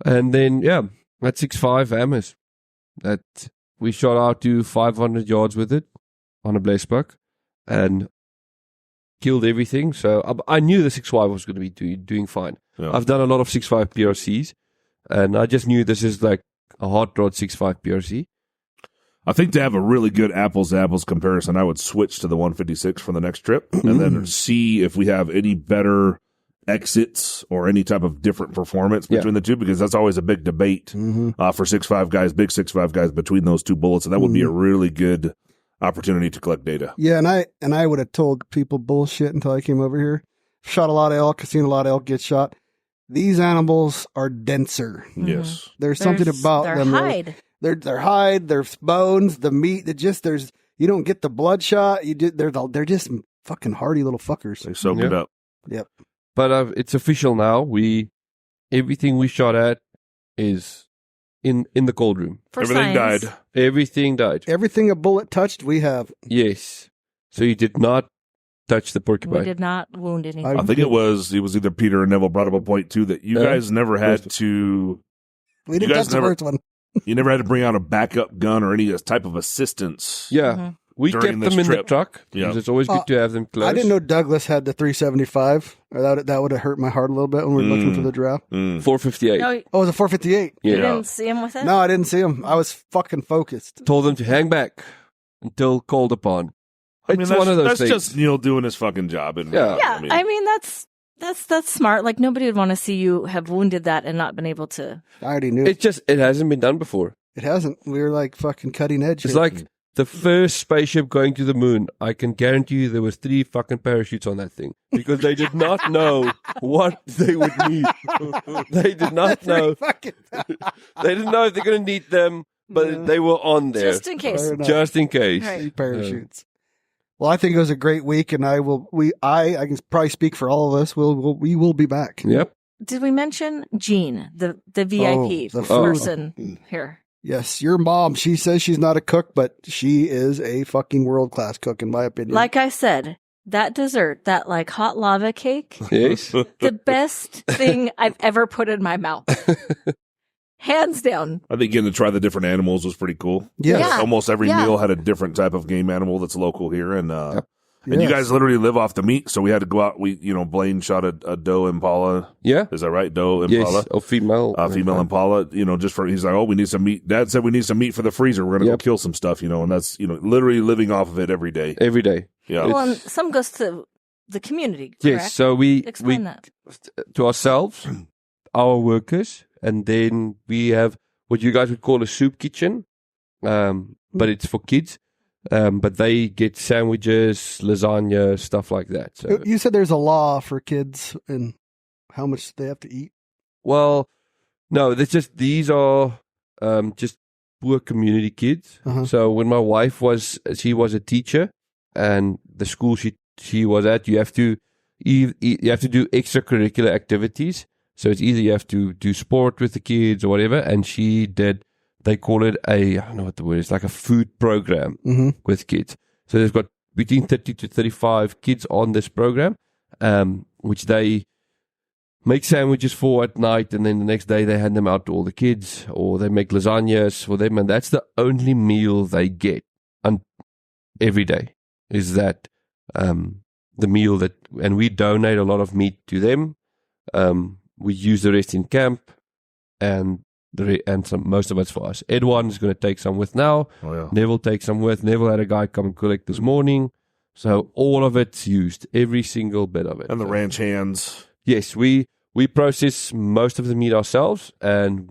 And then, that 6.5 hammers. That we shot out to 500 yards with it on a blaze buck and killed everything. So I knew the 6.5 was going to be doing fine. Yeah. I've done a lot of 6.5 PRCs, and I just knew this is like a hot rod 6.5 PRC. I think to have a really good apples to apples comparison, I would switch to the 156 for the next trip and then see if we have any better exits or any type of different performance between the two, because that's always a big debate for 6.5 guys, big 6.5 guys between those two bullets. And that would be a really good opportunity to collect data. Yeah, and I would have told people bullshit until I came over here. Shot a lot of elk, seen a lot of elk get shot. These animals are denser. Yes. There's something about their them. hide. Their hide, their bones, the meat. You don't get the bloodshot. They're just fucking hardy little fuckers. They soak it up. Yep. But it's official now. Everything we shot at is in the cold room. For Everything science. died. Everything died. Everything a bullet touched, we have. Yes. So you did not touch the We porcupine. did not wound anything. I think it was either Peter or Neville brought up a point too that you guys never had to. We didn't guys touch the never- first one. You never had to bring out a backup gun or any type of assistance. Yeah. We During kept this them in the trip. truck. Yeah. Because it's always good to have them close. I didn't know Douglas had the 375. Or that would have hurt my heart a little bit when we were looking for the draft. 458. No, Oh, it was a 458. you Yeah. didn't see him with it? No, I didn't see him. I was fucking focused. Told them to hang back until called upon. I mean, It's that's, one of those that's things. just Neil doing his fucking job. And, Yeah. Yeah, I mean, that's That's smart. Like nobody would want to see you have wounded that and not been able to. I already knew. It hasn't been done before. It hasn't. We were like fucking cutting edge. It's here. like the first spaceship going to the moon. I can guarantee you there was 3 fucking parachutes on that thing because they did not know what they would need. They did not know. They didn't know if they're going to need them, but they were on there. Just in case. Just in case. Right. Parachutes. Well, I think it was a great week, and I can probably speak for all of us. We will be back. Yep. Did we mention Jean, the VIP the person here? Yes, your mom. She says she's not a cook, but she is a fucking world-class cook, in my opinion. Like I said, that dessert, that like hot lava cake, Yes. the best thing I've ever put in my mouth. Hands down. I think getting to try the different animals was pretty cool. Yes. Yeah. Almost every Yeah. meal had a different type of game animal that's local here. And Yep. and you Yes. guys literally live off the meat. So we had to go out. Blaine shot a doe impala. Yeah. Is that right? Doe impala. Yes. Or female. Female impala, just for, he's like, oh, we need some meat. Dad said we need some meat for the freezer. We're going to go kill some stuff, and that's, literally living off of it every day. Every day. Yeah. Well, and some goes to the community, correct? Yes. So we Explain that. to ourselves, our workers, and then we have what you guys would call a soup kitchen, but it's for kids. But they get sandwiches, lasagna, stuff like that. So, You said there's a law for kids and how much they have to eat. well, no, these are just poor community kids. Uh-huh. So when my wife she was a teacher, and the school she was at, you have to do extracurricular activities. So it's either you have to do sport with the kids or whatever, and she did. They call it I don't know what the word is, like a food program with kids. So they've got between 30 to 35 kids on this program, which they make sandwiches for at night, and then the next day they hand them out to all the kids, or they make lasagnas for them, and that's the only meal they get every day. Is that the meal that, and we donate a lot of meat to them. We use the rest in camp, and most of it's for us. Edwin is going to take some with now. Oh, yeah. Neville takes some with. Neville had a guy come and collect this morning. So all of it's used, every single bit of it. And the ranch hands. Yes, we process most of the meat ourselves, and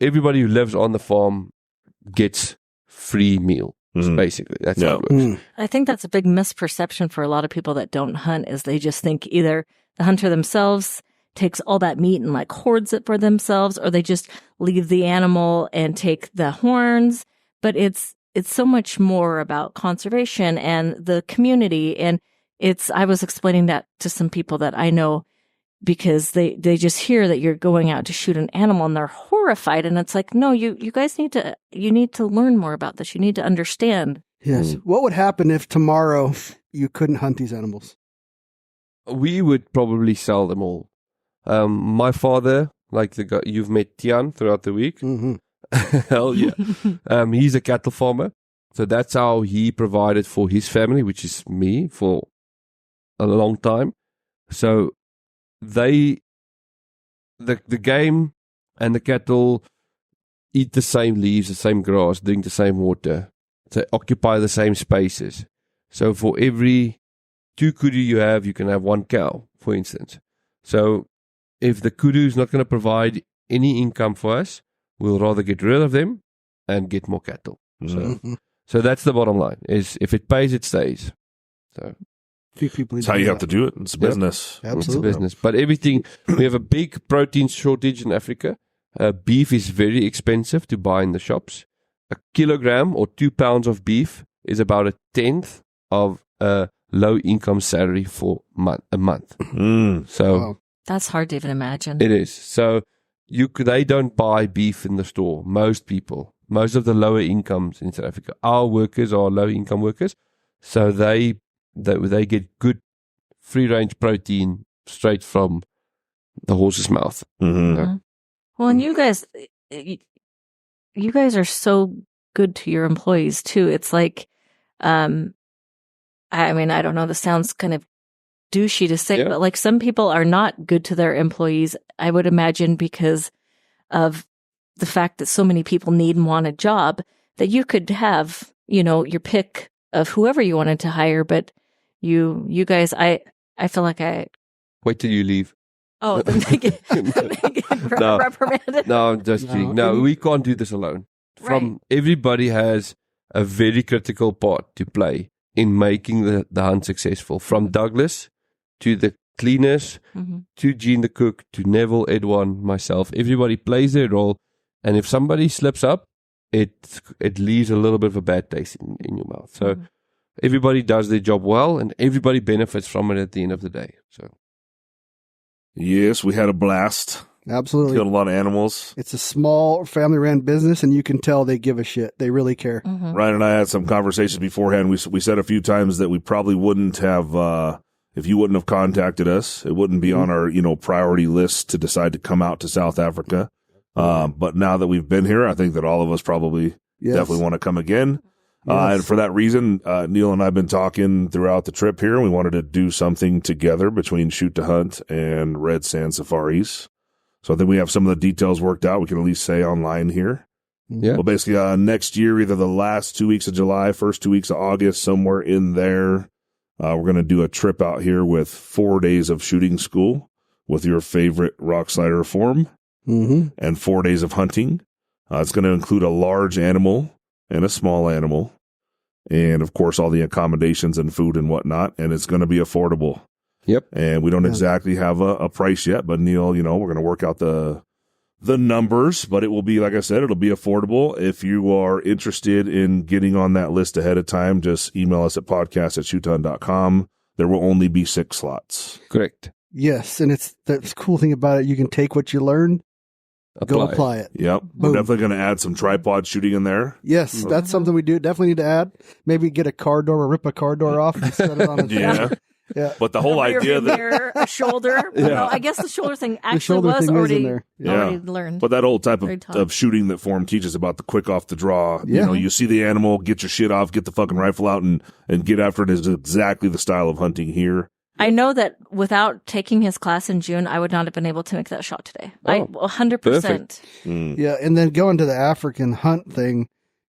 everybody who lives on the farm gets free meal. Basically, that's how it works. I think that's a big misperception for a lot of people that don't hunt, is they just think either the hunter themselves takes all that meat and like hoards it for themselves, or they just leave the animal and take the horns. But it's so much more about conservation and the community. And I was explaining that to some people that I know, because they just hear that you're going out to shoot an animal and they're horrified. And it's like, no, you guys need to learn more about this. You need to understand. Yes. What would happen if tomorrow you couldn't hunt these animals? We would probably sell them all. My father, like the guy you've met, Tian, throughout the week. Hell yeah. He's a cattle farmer. So that's how he provided for his family, which is me, for a long time. So the game and the cattle eat the same leaves, the same grass, drink the same water. They occupy the same spaces. So for every 2 kudu you have, you can have 1 cow, for instance. So if the kudu is not going to provide any income for us, we'll rather get rid of them and get more cattle. So that's the bottom line, is if it pays, it stays. So that's how you have to do it. It's a business. Absolutely. it's a business. But everything, we have a big protein shortage in Africa. Beef is very expensive to buy in the shops. A kilogram or 2 pounds of beef is about 1/10 of a low income salary for a month. So That's hard to even imagine. it is. So they don't buy beef in the store. Most of the lower incomes in South Africa, our workers are low income workers. So they get good free range protein straight from the horse's mouth. Well, and you guys are so good to your employees too. It's like, I mean, I don't know, this sounds kind of douchey to say, but like some people are not good to their employees, I would imagine, because of the fact that so many people need and want a job, that you could have, your pick of whoever you wanted to hire. But you guys, I feel like I. Wait till you leave. Oh, then they get No. reprimanded. No, I'm just kidding. No, we can't do this alone. Everybody has a very critical part to play in making the hunt successful. From Douglas to the cleaners, to Gene the cook, to Neville, Edwin, myself. Everybody plays their role, and if somebody slips up, it leaves a little bit of a bad taste in your mouth. So everybody does their job well, and everybody benefits from it at the end of the day. So yes, we had a blast. Absolutely. Killed a lot of animals. It's a small family-ran business, and you can tell they give a shit. They really care. Ryan and I had some conversations beforehand. We said a few times that we probably wouldn't have, if you wouldn't have contacted us, it wouldn't be on our, priority list to decide to come out to South Africa. But now that we've been here, I think that all of us probably definitely want to come again. And for that reason, Neil and I have been talking throughout the trip here. We wanted to do something together between Shoot to Hunt and Red Sand Safaris. So I think we have some of the details worked out. We can at least say online here. Yeah. Well, basically, next year, either the last 2 weeks of July, first 2 weeks of August, somewhere in there, we're going to do a trip out here with 4 days of shooting school with your favorite rock slider form and 4 days of hunting. It's going to include a large animal and a small animal and, of course, all the accommodations and food and whatnot. And it's going to be affordable. Yep. And we don't exactly have a price yet, but Neil, we're going to work out the numbers, but it will be, like I said, it'll be affordable. If you are interested in getting on that list ahead of time, just email us at podcast@shoothunt.com. There will only be 6 slots. Correct. Yes. And it's the cool thing about it. You can take what you learned, go apply it. Yep. We're definitely going to add some tripod shooting in there. Yes. That's something we definitely need to add. Maybe get a car door or rip a car door off and set it on a Yeah. But the whole idea that a shoulder. Well, I guess the shoulder thing actually was already learned. But that old type of shooting that form teaches about the quick off the draw. Yeah. You see the animal, get your shit off, get the fucking rifle out and get after it is exactly the style of hunting here. I know that without taking his class in June, I would not have been able to make that shot today. 100%. Yeah. And then going to the African hunt thing,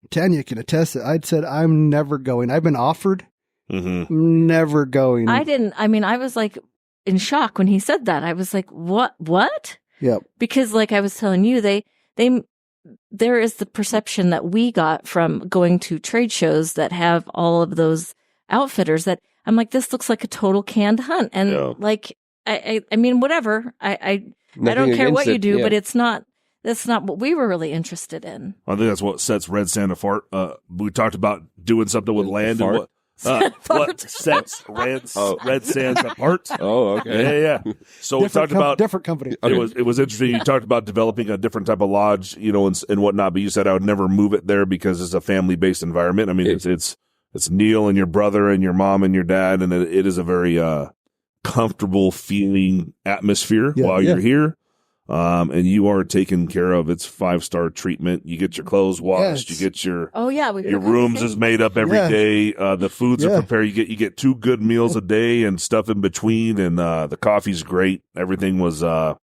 Tanya can attest it. I'd said, I'm never going. I've been offered. Never going. I was like in shock when he said that. I was like, what? Yep. Because like I was telling you, there is the perception that we got from going to trade shows that have all of those outfitters that I'm like, this looks like a total canned hunt. And like, I mean, whatever. I don't care what you do, but that's not what we were really interested in. I think that's what sets Red Sand apart. We talked about doing something with land and what sets Red Sands apart. Oh, okay. Yeah. So we talked about different company. It was interesting. You talked about developing a different type of lodge, and whatnot. But you said I would never move it there because it's a family based environment. I mean, it's Neil and your brother and your mom and your dad, and it is a very comfortable feeling atmosphere while you're here. And you are taken care of. It's 5-star treatment. You get your clothes washed. You get your your rooms is made up every day. The foods are prepared. You get 2 good meals a day and stuff in between. And the coffee's great. Everything was. Ryan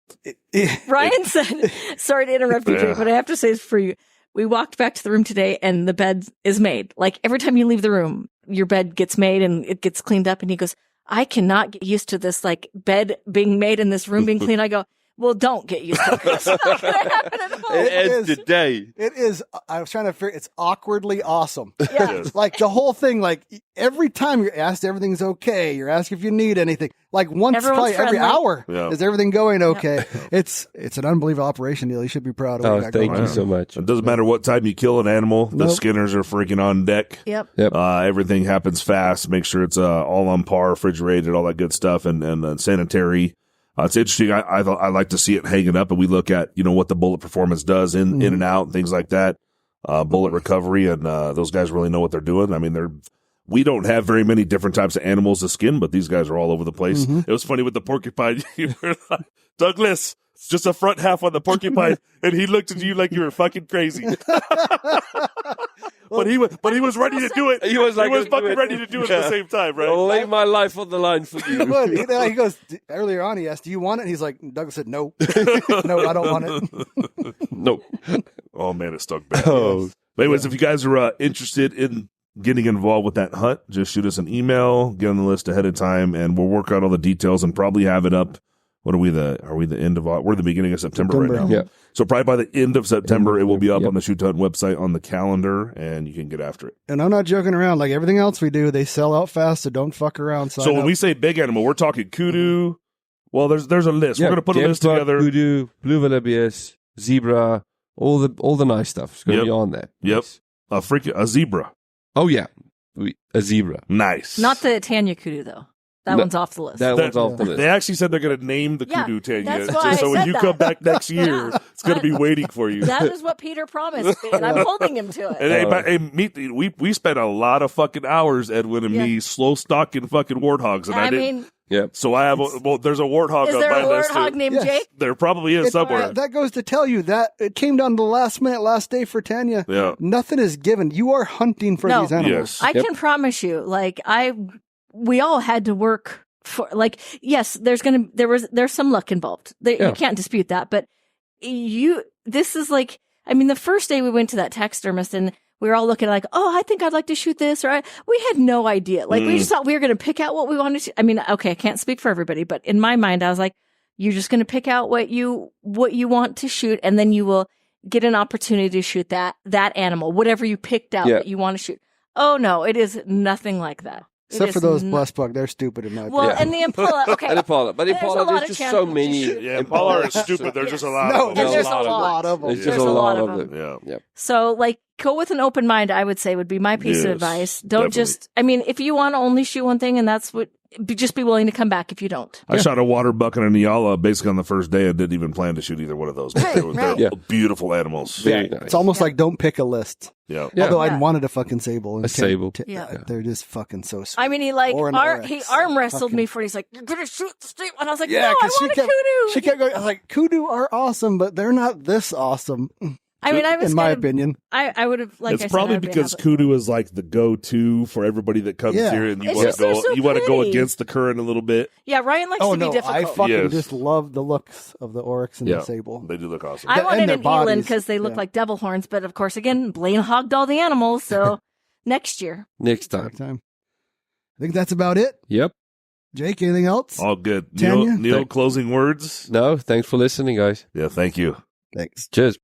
said, "Sorry to interrupt you, Jake, but I have to say this for you. We walked back to the room today, and the bed is made. Like every time you leave the room, your bed gets made and it gets cleaned up. And he goes, I cannot get used to this like bed being made in this room being clean. I go." Well, don't get used to it. It's not going to happen at all. It is. I was trying to figure. It's awkwardly awesome. Yeah. Like the whole thing. Like every time you're asked, everything's okay. You're asked if you need anything. Like probably every hour. Yeah. Is everything going okay? Yep. It's an unbelievable operation, Neil. You should be proud of it. Thank you so much. It doesn't matter what time you kill an animal. The skinners are freaking on deck. Yep. Everything happens fast. Make sure it's all on par, refrigerated, all that good stuff, and sanitary. It's interesting. I like to see it hanging up, and we look at what the bullet performance does in and out and things like that. Bullet recovery, and those guys really know what they're doing. I mean, we don't have very many different types of animals to skin, but these guys are all over the place. It was funny with the porcupine. You were like, Douglas, it's just a front half on the porcupine, and he looked at you like you were fucking crazy. But he was ready to do it. He was fucking ready to do it at the same time, right? I'll lay my life on the line for you. He goes, earlier on, he asked, do you want it? And he's like, Douglas said, no. No, I don't want it. Nope. Oh, man, it stuck bad. But anyways, if you guys are interested in getting involved with that hunt, just shoot us an email, get on the list ahead of time, and we'll work out all the details and probably have it up. What are we the end of, we're the beginning of September right now. Yeah. So probably by the end of September, it will be up on the Shoot to Hunt website on the calendar, and you can get after it. And I'm not joking around. Like everything else we do, they sell out fast, so don't fuck around. So when we say big animal, we're talking kudu. Well, there's a list. We're going to put a list together. Kudu, blue wildebeest, zebra, all the nice stuff. It's going to be on there. Yep. A zebra. Oh, yeah. A zebra. Nice. Not the Tanya kudu, though. That one's off the list. That one's off the list. They actually said they're going to name the kudu Tanya. That's why So I when said you that. come back next year, it's going to be waiting for you. That is what Peter promised me, and I'm holding him to it. And we spent a lot of fucking hours, Edwin and me, slow stalking fucking warthogs. And so I have there's a warthog is on there my a list. warthog named Jake? There probably is somewhere. That goes to tell you that it came down to the last minute, last day for Tanya. Yeah. Nothing is given. You are hunting for these animals. Yes. I can promise you, we all had to work for, yes, there's some luck involved. You can't dispute that, but this is the first day we went to that taxidermist and we were all looking I think I'd like to shoot this, or we had no idea. We just thought we were going to pick out what we wanted to. I mean, okay, I can't speak for everybody, but in my mind, I was like, you're just going to pick out what you want to shoot, and then you will get an opportunity to shoot that animal, whatever you picked out that you want to shoot. Oh no, it is nothing like that. Except for those blessed buck, they're stupid in my opinion. Well, and the Impala, okay. And Impala. But Impala, there's just so many. Yeah, Impala are stupid. There's just a lot of them. And there's a lot of them. There's just a lot of them. Yeah. So, go with an open mind, I would say, would be my piece of advice. Don't if you want to only shoot one thing, and that's what, just be willing to come back if you don't. I shot a water buck and a Nyala basically on the first day. I didn't even plan to shoot either one of those. But they're beautiful animals. Very nice. It's almost like don't pick a list. Yeah. Although I wanted a fucking sable. A sable. They're just fucking so sweet. I mean, he arm wrestled me for it. He's like, you're going to shoot the state one. I was like, no, I want a kudu. She kept going, I was like, kudu are awesome, but they're not this awesome. I mean, in my opinion, I would have it's probably because kudu is the go-to for everybody that comes here, and you want to go against the current a little bit. Yeah, Ryan likes to be difficult. I fucking just love the looks of the oryx and the sable. They do look awesome. I wanted an eland because they look like devil horns, but of course, again, Blaine hogged all the animals, so next year. Next time. I think that's about it. Yep. Jake, anything else? All good. Tanya? Neil, closing words? No, thanks for listening, guys. Yeah, thank you. Thanks. Cheers.